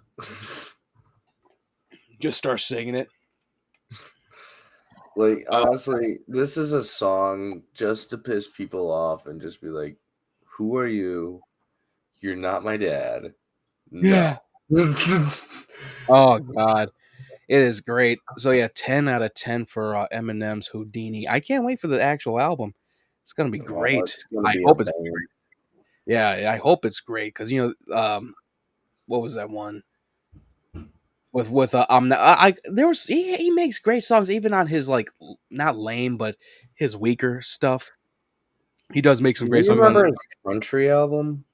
A: Just start singing it.
C: Like, honestly, this is a song just to piss people off and just be like, who are you? You're not my dad. No.
A: Yeah. Oh God, it is great. So yeah, 10 out of 10 for Eminem's Houdini. I can't wait for the actual album. It's gonna be great.
C: It's gonna
A: I
C: be
A: hope
C: a
A: it's
C: banger.
A: great. Yeah, I hope it's great because what was that one? with there was he makes great songs even on his like not lame but his weaker stuff. He does make some
C: Do
A: great
C: you
A: songs on.
C: remember his country album?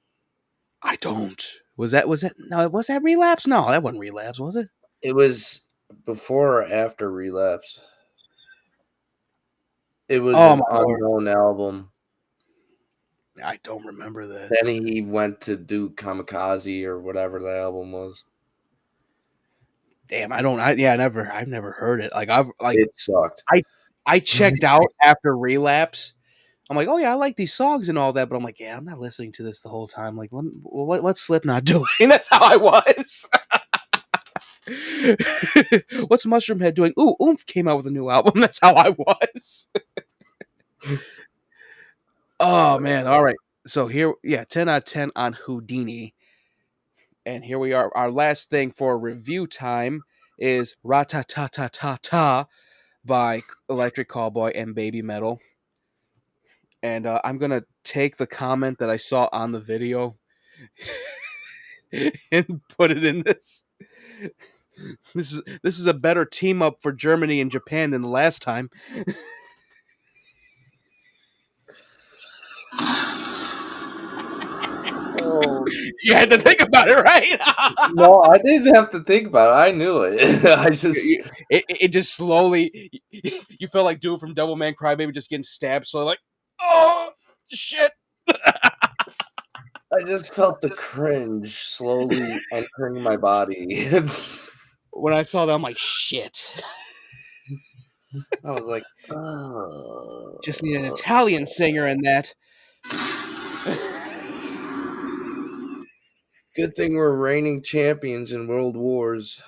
A: I don't. Was that no? Was that Relapse? No, that wasn't Relapse, was it?
C: It was before or after Relapse. It was
A: Oh
C: an
A: my lord,
C: unknown album.
A: I don't remember that.
C: Then he went to do Kamikaze or whatever the album was.
A: Damn, I don't. I've never heard it.
C: It sucked.
A: I checked out after Relapse. I'm like, oh yeah, I like these songs and all that, but I'm like, yeah, I'm not listening to this the whole time. Like, what's Slipknot doing? That's how I was. What's Mushroomhead doing? Ooh, Oomph came out with a new album. That's how I was. Oh man, all right. So here, yeah, 10 out of 10 on Houdini. And here we are. Our last thing for review time is RATATATA by Electric Callboy and Baby Metal. And I'm gonna take the comment that I saw on the video and put it in this. This is a better team up for Germany and Japan than the last time.
C: Oh,
A: You had to think about it, right?
C: no, I didn't have to think about it. I knew it. I just
A: It just slowly. You felt like dude from Devilman Crybaby just getting stabbed. So like, oh shit.
C: I just felt the cringe slowly entering my body.
A: When I saw that, I'm like, shit.
C: I was like, oh.
A: Just need an Italian singer in that.
C: Good thing we're reigning champions in world wars.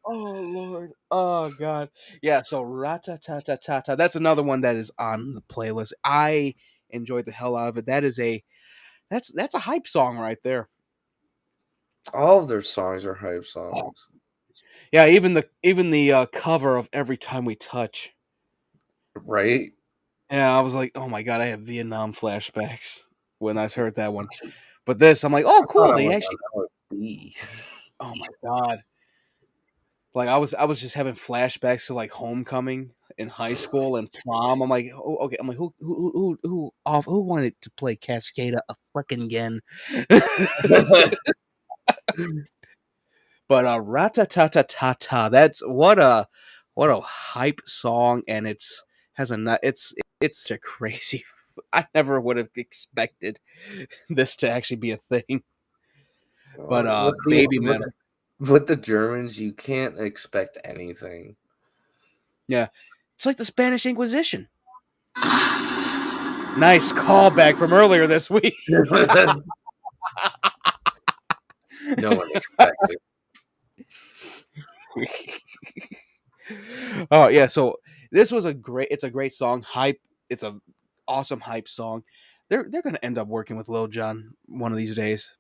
A: Oh Lord. Oh God. Yeah, so Ratatatata. That's another one that is on the playlist. I enjoyed the hell out of it. That's a hype song right there.
C: All of their songs are hype
A: Oh.
C: songs.
A: Yeah, even the cover of Every Time We Touch.
C: Right?
A: Yeah, I was like, oh my God, I have Vietnam flashbacks when I heard that one. But this, I'm like, oh
C: I thought
A: cool.
C: I
A: They
C: was
A: actually
C: on LSD.
A: oh my God. Like I was just having flashbacks to like homecoming in high school and prom. I'm like, oh, okay. I'm like, who wanted to play Cascada a fucking again? But Ratatatata, that's what a hype song, and it's such a crazy. I never would have expected this to actually be a thing. But
C: with
A: Baby Metal,
C: the Germans, you can't expect anything.
A: yeah, it's like the Spanish Inquisition. Nice callback from earlier this week.
C: No one expects it.
A: Oh yeah, so this was it's a great song. Hype, it's a awesome hype song. They're gonna end up working with Lil Jon one of these days.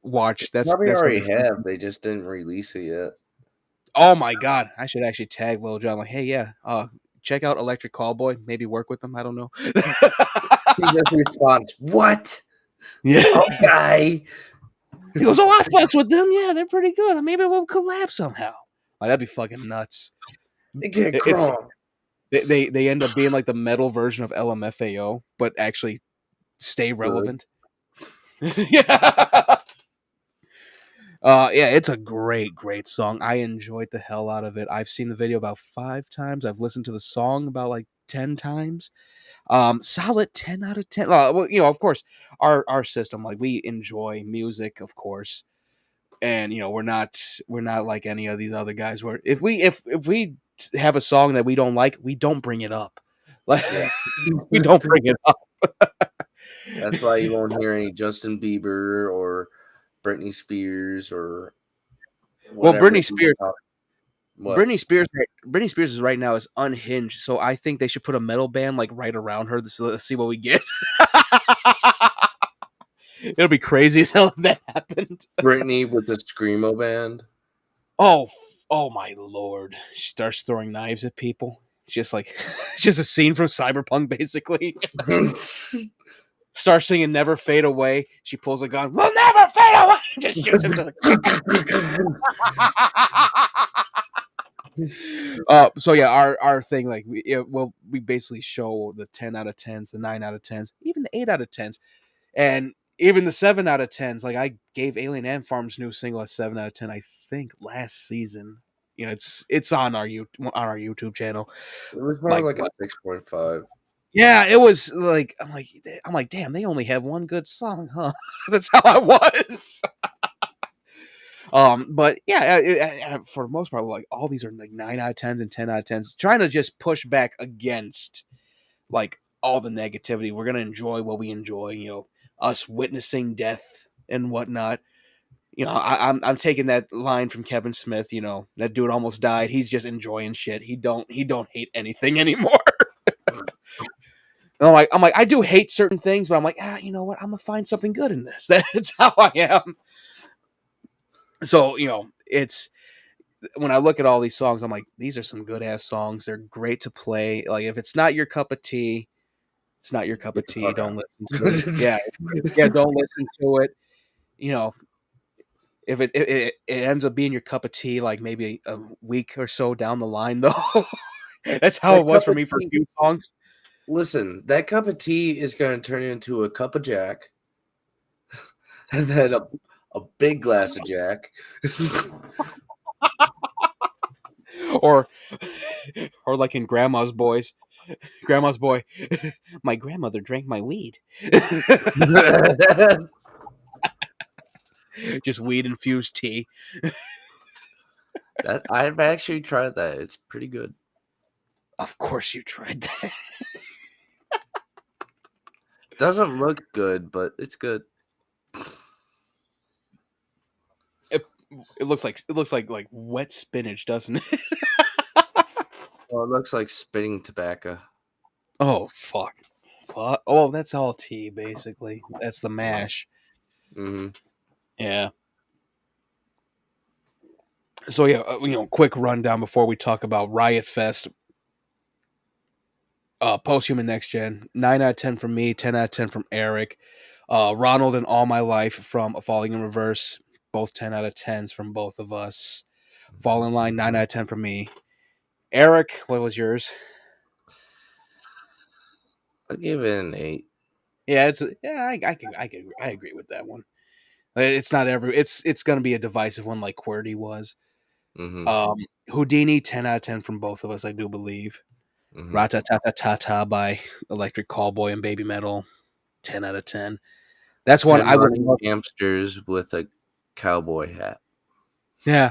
A: Watch,
C: Probably
A: that's gonna
C: already
A: be fun.
C: have. They just didn't release it yet.
A: Oh my God, I should actually tag Lil Jon like, hey yeah, check out Electric Callboy, maybe work with them. I don't know.
C: He just responds, "What?
A: Yeah.
C: Okay."
A: He goes, oh, I fucks with them. Yeah, they're pretty good. Maybe we'll collab somehow. Like, that'd be fucking nuts.
C: They get
A: It's
C: crunk.
A: they end up being like the metal version of LMFAO, but actually stay
C: Good.
A: relevant. Yeah. Yeah, it's a great song. I enjoyed the hell out of it. I've seen the video about 5 times. I've listened to the song about like 10 times. Solid 10 out of 10. Well, of course, our system, like we enjoy music, of course. And we're not like any of these other guys where if we have a song that we don't like, we don't bring it up. Like
C: Yeah.
A: we don't bring it up.
C: That's why you won't hear any Justin Bieber or Britney Spears or
A: Well,
C: whatever. What?
A: Britney Spears is right now is unhinged, so I think they should put a metal band like right around her so let's see what we get. It'll be crazy as hell if that happened.
C: Britney with the Screamo band.
A: Oh my lord! She starts throwing knives at people. It's just like it's just a scene from Cyberpunk, basically. starts singing "Never Fade Away." She pulls a gun. We'll never fade away. Just shoots him to the so yeah, our thing, like we basically show the 10 out of 10s, the 9 out of 10s, even the 8 out of 10s, and even the 7 out of 10s. Like I gave Alien Ant Farm's new single a 7 out of 10, I think last season. It's on our YouTube channel.
C: It was more
A: Like
C: like a
A: what?
C: 6.5.
A: Yeah, it was like I'm like, damn, they only have one good song, huh? That's how I was. But yeah, for the most part, like all these are like 9 out of 10s and 10 out of 10s, trying to just push back against like all the negativity. We're gonna enjoy what we enjoy, us witnessing death and whatnot. I'm taking that line from Kevin Smith. That dude almost died. He's just enjoying shit. He don't hate anything anymore. And I'm like, I do hate certain things, but I'm like, you know what? I'm gonna find something good in this. That's how I am. So it's when I look at all these songs, I'm like, these are some good ass songs. They're great to play. Like if it's not your cup of tea, it's not your cup
C: Get
A: of
C: the
A: tea.
C: fuck
A: Don't
C: out.
A: listen to it. Yeah, yeah, don't listen to it. You know, if it ends up being your cup of tea, like maybe a week or so down the line, though, that's how
C: That
A: it was
C: cup
A: for
C: of
A: me for a
C: tea.
A: few songs.
C: Listen, that cup of tea is going to turn into a cup of Jack, and then a big glass of Jack.
A: Or or like in Grandma's Boy, my grandmother drank my weed. Just weed infused tea.
C: That I've actually tried that. It's pretty good.
A: Of course you tried that.
C: Doesn't look good, but it's good.
A: It looks like wet spinach, doesn't it?
C: Well, it looks like spitting tobacco.
A: Oh fuck. Oh, that's all tea basically. That's the mash.
C: Mm-hmm.
A: Yeah. So yeah, quick rundown before we talk about Riot Fest. Post-human next gen, 9 out of 10 from me, 10 out of 10 from Eric. Ronald and All My Life from Falling in Reverse, both 10 out of 10s from both of us. Fall in Line, 9 out of 10 from me. Eric, what was yours?
C: I'll give it an 8.
A: Yeah, I agree with that one. It's not it's gonna be a divisive one like QWERTY was.
C: Mm-hmm.
A: Um, Houdini, 10 out of 10 from both of us, I do believe.
C: Mm-hmm.
A: RATATATA by Electric Callboy and Baby Metal, 10 out of 10. That's one
C: 10
A: I would
C: running
A: love.
C: hamsters with a cowboy hat.
A: Yeah.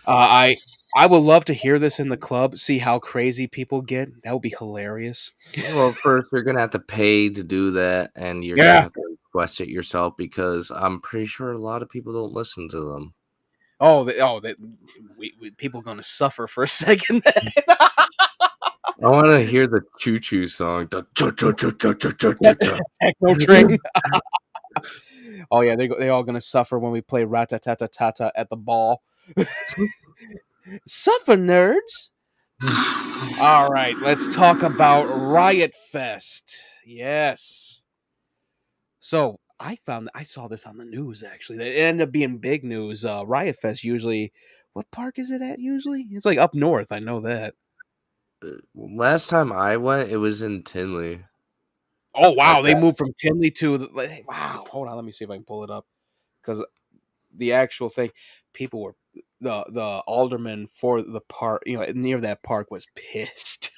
A: I would love to hear this in the club, see how crazy people get. That would be hilarious.
C: Well, first you're gonna have to pay to do that, and you're gonna
A: Yeah.
C: have to request it yourself because I'm pretty sure a lot of people don't listen to them.
A: People going to suffer for a second.
C: I want to hear the choo choo song. The choo choo choo choo choo choo choo choo.
A: Techno train. Oh yeah, they all going to suffer when we play Ratatatata at the ball. Suffer, nerds. All right, let's talk about Riot Fest. Yes. So I saw this on the news actually. It ended up being big news. Riot Fest usually, what park is it at usually? It's like up north. I know that.
C: Last time I went, it was in Tinley.
A: Oh wow,
C: At
A: they
C: that,
A: moved from Tinley to wow. Hold on, let me see if I can pull it up because the actual thing, people were the alderman for the park, near that park was pissed.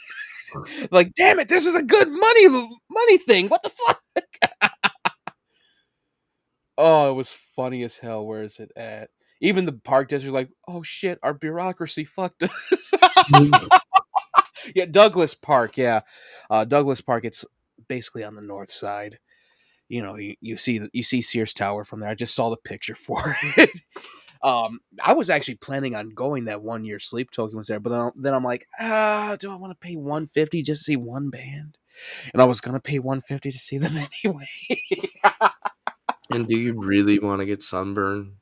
A: Like, damn it, this is a good money thing. What the fuck? Oh, it was funny as hell. Where is it at? Even the park district, like, oh shit, our bureaucracy fucked us. Yeah, Douglas Park. Yeah, Douglas Park. It's basically on the north side. You see Sears Tower from there. I just saw the picture for it. I was actually planning on going that one year Sleep Token was there, but then I'm like, do I want to pay 150 just to see one band? And I was gonna pay 150 to see them anyway.
C: and do you really want to get sunburned?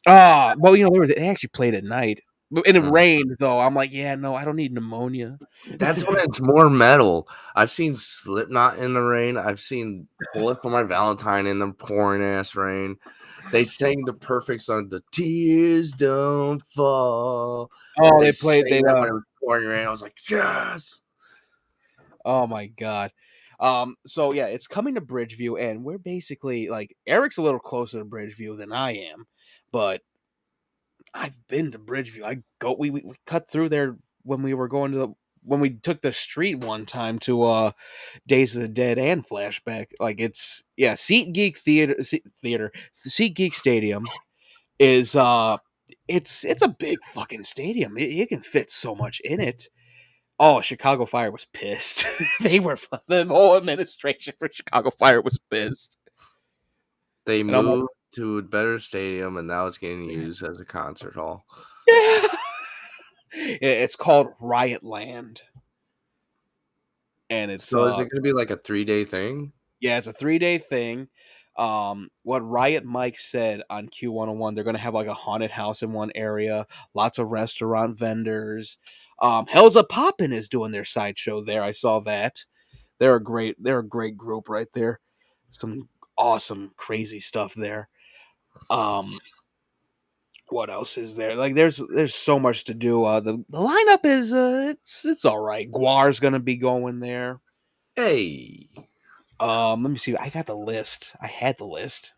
A: Well, they actually played at night. And it
C: Mm.
A: rained though. I'm like, yeah, no, I don't need pneumonia.
C: That's when it's more metal. I've seen Slipknot in the rain. I've seen Bullet for My Valentine in the pouring ass rain. They sang the perfect song, "The Tears Don't Fall."
A: Oh,
C: They
A: they played.
C: sang
A: They
C: that when it was pouring rain. I was like, yes.
A: Oh my god. So yeah, it's coming to Bridgeview, and we're basically like Eric's a little closer to Bridgeview than I am, but I've been to Bridgeview. We cut through there when we were going to when we took the street one time to Days of the Dead and Flashback. Like it's yeah, Seat Geek Stadium is it's a big fucking stadium. It can fit so much in it. Oh, Chicago Fire was pissed. They were the whole administration for Chicago Fire was pissed.
C: They
A: And I'm like,
C: moved to a better stadium, and now it's getting used as a concert hall.
A: yeah. It's called Riot Land, and it's
C: So is it going to be like a 3-day thing?
A: yeah, it's a 3-day thing. What Riot Mike said on Q101, they're gonna have like a haunted house in one area, lots of restaurant vendors. Hell's a Poppin' is doing their sideshow there. I saw that. They're a great group right there. Some awesome, crazy stuff there. Um, what else is there? Like there's so much to do. The lineup is it's all right. Guar's gonna be going there.
C: Hey,
A: Let me see. I got the list. I had the list.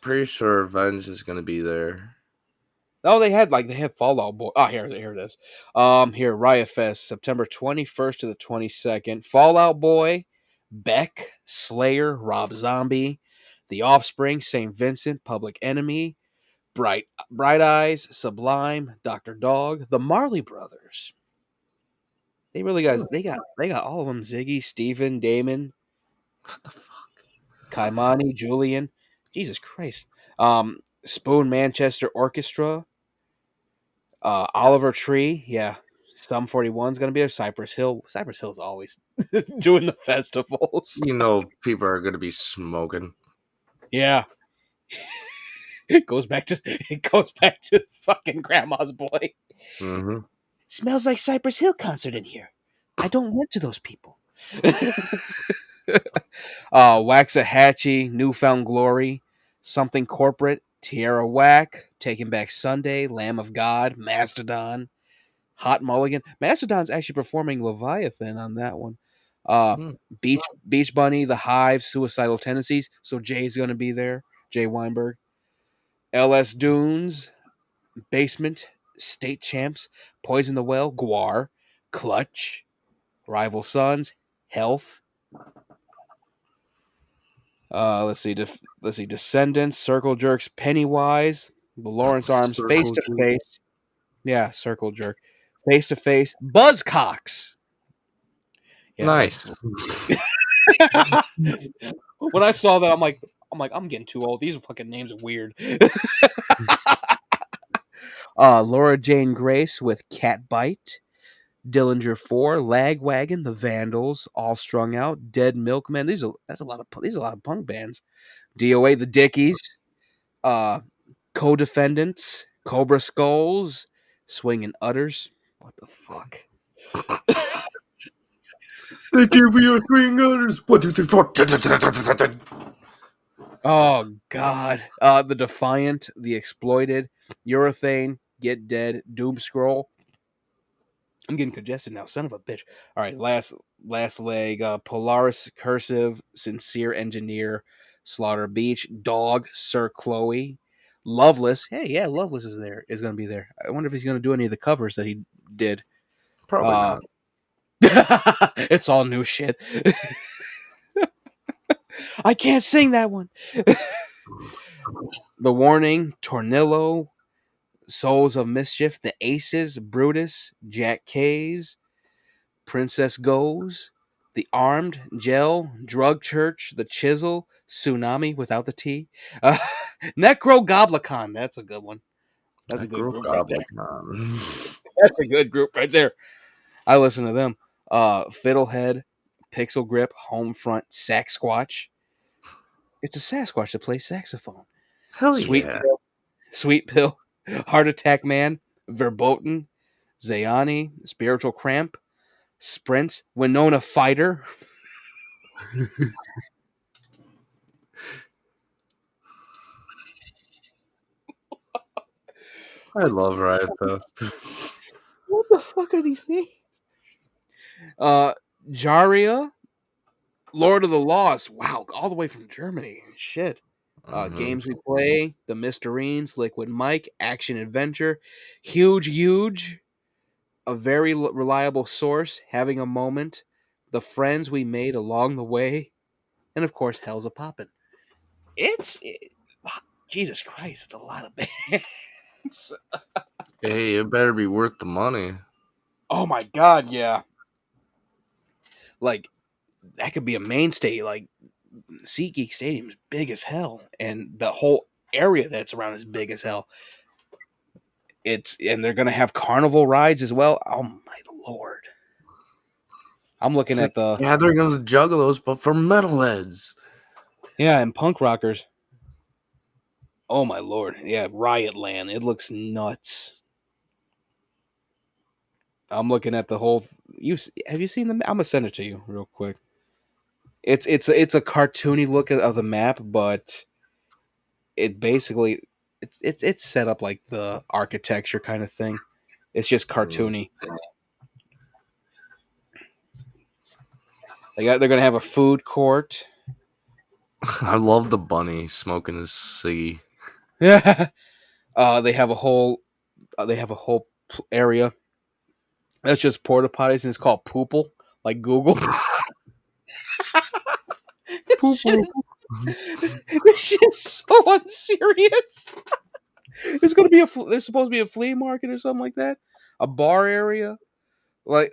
C: pretty sure Revenge is going to be there.
A: Oh, they had Fallout Boy. Oh, here it is. Here Riot Fest, September 21st to the 22nd. Fallout Boy, Beck, Slayer, Rob Zombie, The Offspring, Saint Vincent, Public Enemy, Bright Eyes, Sublime, Dr. Dog, the Marley Brothers. They really got they got all of them. Ziggy, Steven, Damon,
C: What the fuck?
A: Kaimani, Julian. Jesus Christ. Spoon Manchester Orchestra, Oliver Tree, yeah. Sum 41 is going to be there. Cypress Hill. Cypress Hill's always doing the festivals.
C: You know, people are going to be smoking.
A: Yeah. It goes back to fucking Grandma's Boy.
C: Mm-hmm.
A: Smells like Cypress Hill concert in here. I don't went to those people. Waxahachie, Newfound Glory, Something Corporate, Tierra Whack, Taking Back Sunday, Lamb of God, Mastodon, Hot Mulligan. Mastodon's actually performing Leviathan on that one. Uh,
C: Hmm.
A: Beach Bunny, The Hive, Suicidal Tendencies. So Jay's going to be there. Jay Weinberg. LS Dunes, Basement, State Champs, Poison the Well, Guar, Clutch, Rival Sons, Health. Let's see. Descendants, Circle Jerks, Pennywise, the Lawrence Arms, Face
C: Circle
A: to
C: jerk.
A: Face. Yeah, Circle Jerk. Face to Face, Buzzcocks. Yeah, that's
C: Nice.
A: when I saw that, I'm getting too old. These fucking names are weird. Laura Jane Grace with Cat Bite, Dillinger 4, Lagwagon, The Vandals, All Strung Out, Dead Milkmen. These are a lot of punk bands. DOA, The Dickies, uh, Co-Defendants, Cobra Skulls, Swingin' Utters. What the fuck?
C: They give me a swing others. 1, 2, 3, 4.
A: Oh God. The Defiant, The Exploited, Urethane, Get Dead, Doom Scroll. I'm getting congested now, son of a bitch. All right, last leg. Polaris, Cursive, Sincere Engineer, Slaughter Beach, Dog, Sir Chloe, Loveless. Hey, yeah, Loveless is going to be there. I wonder if he's going to do any of the covers that he did.
C: Probably
A: Uh,
C: not.
A: it's all new shit. I can't sing that one. The Warning, Tornillo, Souls of Mischief, The Aces, Brutus, Jack Kays, Princess Goes, The Armed, Gel, Drug Church, The Chisel, Tsunami without the T, Necro Goblicon. That's a good one. That's a
C: That
A: good
C: group
A: group right there.
C: Goblicon.
A: That's a good group right there. I listen to them. Fiddlehead, Pixel Grip, Homefront, Saxsquatch. It's a Sasquatch that plays saxophone.
C: Hell
A: Sweet
C: yeah.
A: Pill, Sweet Pill, Heart Attack Man, Verboten, Zayani, Spiritual Cramp, Sprints, Winona Fighter.
C: I love Riotfest.
A: What the fuck are these names? Jaria, Lord of the Lost. Wow, all the way from Germany. Shit.
C: Mhm.
A: Games we play, The Mysterines, Liquid Mike, Action Adventure, Huge, A Very Reliable Source, Having a Moment, The Friends We Made Along the Way, and of course, Hell's a Poppin'. Jesus Christ, it's a lot of bands.
C: Hey, it better be worth the money.
A: Oh my god, yeah. Like, that could be a mainstay. Like, SeatGeek Stadium's big as hell, and the whole area that's around is big as hell. And they're gonna have carnival rides as well. Oh my lord! I'm looking
C: It's like
A: at the
C: gathering of the Juggalos, but for metalheads.
A: and punk rockers. Oh my lord! Yeah, Riot Land. It looks nuts. I'm looking at the whole. Have you seen the? I'm gonna send it to you real quick. It's a cartoony look of the map, but it basically it's set up like the architecture kind of thing. It's just cartoony. They're gonna have a food court.
C: I love the bunny smoking his ciggy.
A: Yeah. They have a whole area that's just porta potties, and it's called Poople, like Google. This shit
C: Poo-poo.
A: is this shit's so unserious. There's supposed to be a flea market or something like that, a bar area, like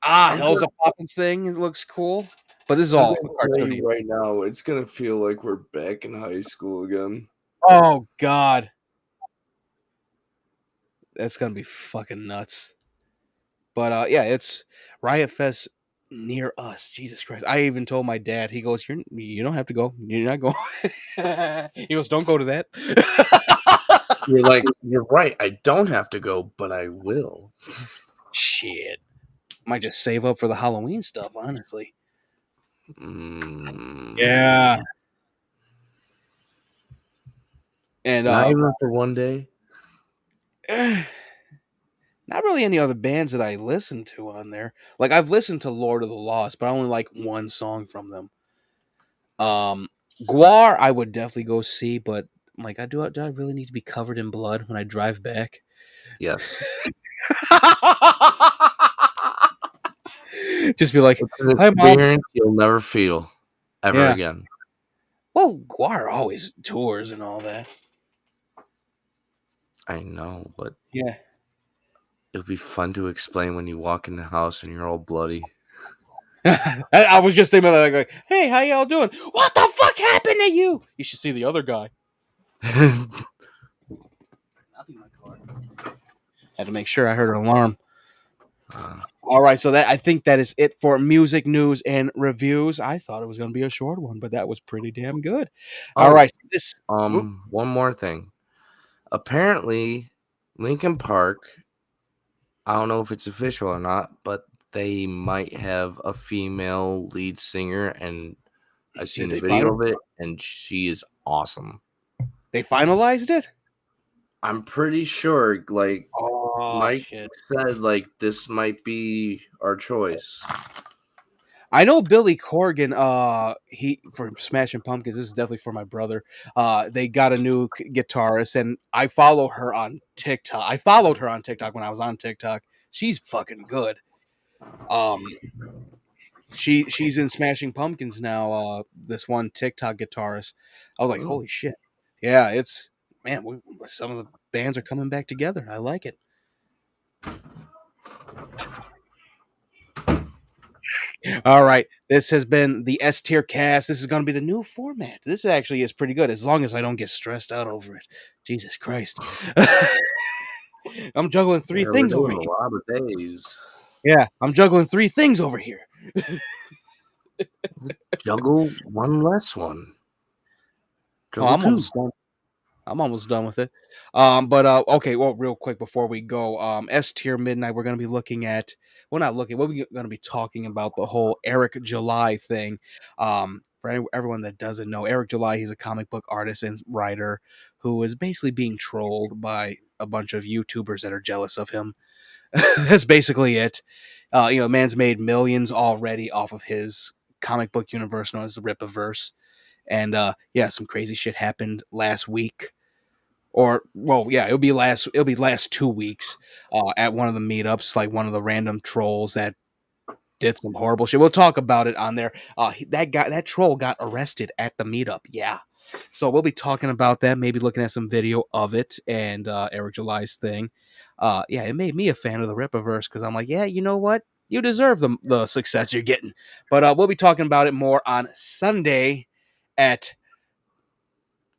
C: I'm
A: Hell's
C: gonna,
A: a Poppins thing. It looks cool, but this is
C: I'm
A: all
C: gonna tell
A: cartoony.
C: you right now, it's gonna feel like we're back in high school again.
A: Oh god, that's gonna be fucking nuts. But yeah, it's Riot Fest near us. Jesus Christ! I even told my dad. He goes, You don't have to go. You're not going." He goes, "Don't go to that."
C: You're like, you're right. I don't have to go, but I will.
A: Shit, might just save up for the Halloween stuff. Honestly.
C: Mm,
A: Yeah, and
C: not even for one day.
A: not really any other bands that I listen to on there. Like I've listened to Lord of the Lost, but I only like one song from them. Um, Guar, I would definitely go see, but like, do I really need to be covered in blood when I drive back?
C: Yes,
A: Just be like,
C: it's an
A: "Hi, mom."
C: experience you'll never feel ever
A: Yeah.
C: again.
A: Well, Guar always tours and all that.
C: I know, but
A: Yeah.
C: it'll be fun to explain when you walk in the house and you're all bloody.
A: I was just thinking about that, like, "Hey, how y'all doing? What the fuck happened to you? You should see the other guy." Not in my car. Had to make sure I heard an alarm.
C: Uh,
A: All right, so I think that is it for music news and reviews. I thought it was going to be a short one, but that was pretty damn good. All
C: oh,
A: right, so
C: one more thing. Apparently, Lincoln Park, I don't know if it's official or not, but they might have a female lead singer, and I've
A: did
C: seen a
A: they
C: video of it, and she is awesome.
A: they finalized it?
C: I'm pretty sure, like
A: Oh
C: Mike
A: shit!
C: said, like this might be our choice.
A: I know Billy Corgan. He for Smashing Pumpkins. This is definitely for my brother. They got a new guitarist, and I follow her on TikTok. I followed her on TikTok when I was on TikTok. She's fucking good. Um, she's in Smashing Pumpkins now. This one TikTok guitarist. I was like,
C: Oh,
A: holy shit! Yeah, it's man. Some of the bands are coming back together. I like it. All right. This has been the S-Tier Cast. This is going to be the new format. This actually is pretty good as long as I don't get stressed out over it. Jesus Christ. I'm juggling three
C: yeah, we're
A: things over
C: doing a
A: here.
C: lot of days.
A: Yeah, I'm juggling three things over here.
C: Juggle one less one.
A: Oh,
C: Juggle
A: I'm
C: two.
A: almost done. I'm almost done with it. Okay, well, real quick before we go, S tier midnight, we're gonna be looking at. We're not looking. We're gonna be talking about the whole Eric July thing. For everyone that doesn't know, Eric July, he's a comic book artist and writer who is basically being trolled by a bunch of YouTubers that are jealous of him. That's basically it. Man's made millions already off of his comic book universe known as the Rippaverse. And yeah, some crazy shit happened last week. Or well, yeah, it'll be last 2 weeks at one of the meetups, like one of the random trolls that did some horrible shit. We'll talk about it on there. That troll got arrested at the meetup. Yeah. So we'll be talking about that, maybe looking at some video of it and Eric July's thing. Yeah, it made me a fan of the Rippaverse because I'm like, yeah, you know what? You deserve the success you're getting. But we'll be talking about it more on Sunday at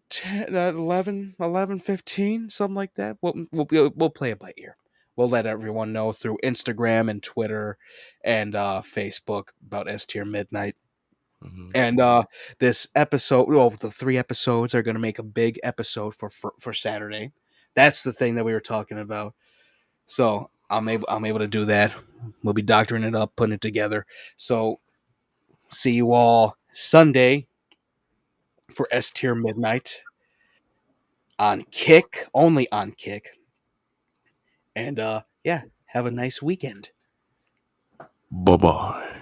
A: 10, 11:15, something like that. We'll play it by ear. We'll let everyone know through Instagram and Twitter and Facebook about S tier midnight.
C: Mhm.
A: And this episode, well, the 3 episodes are going to make a big episode for Saturday. That's the thing that we were talking about. So I'm able to do that. We'll be doctoring it up, putting it together. So see you all Sunday for S tier midnight on Kick, only on Kick. And yeah, have a nice weekend.
C: Bye bye.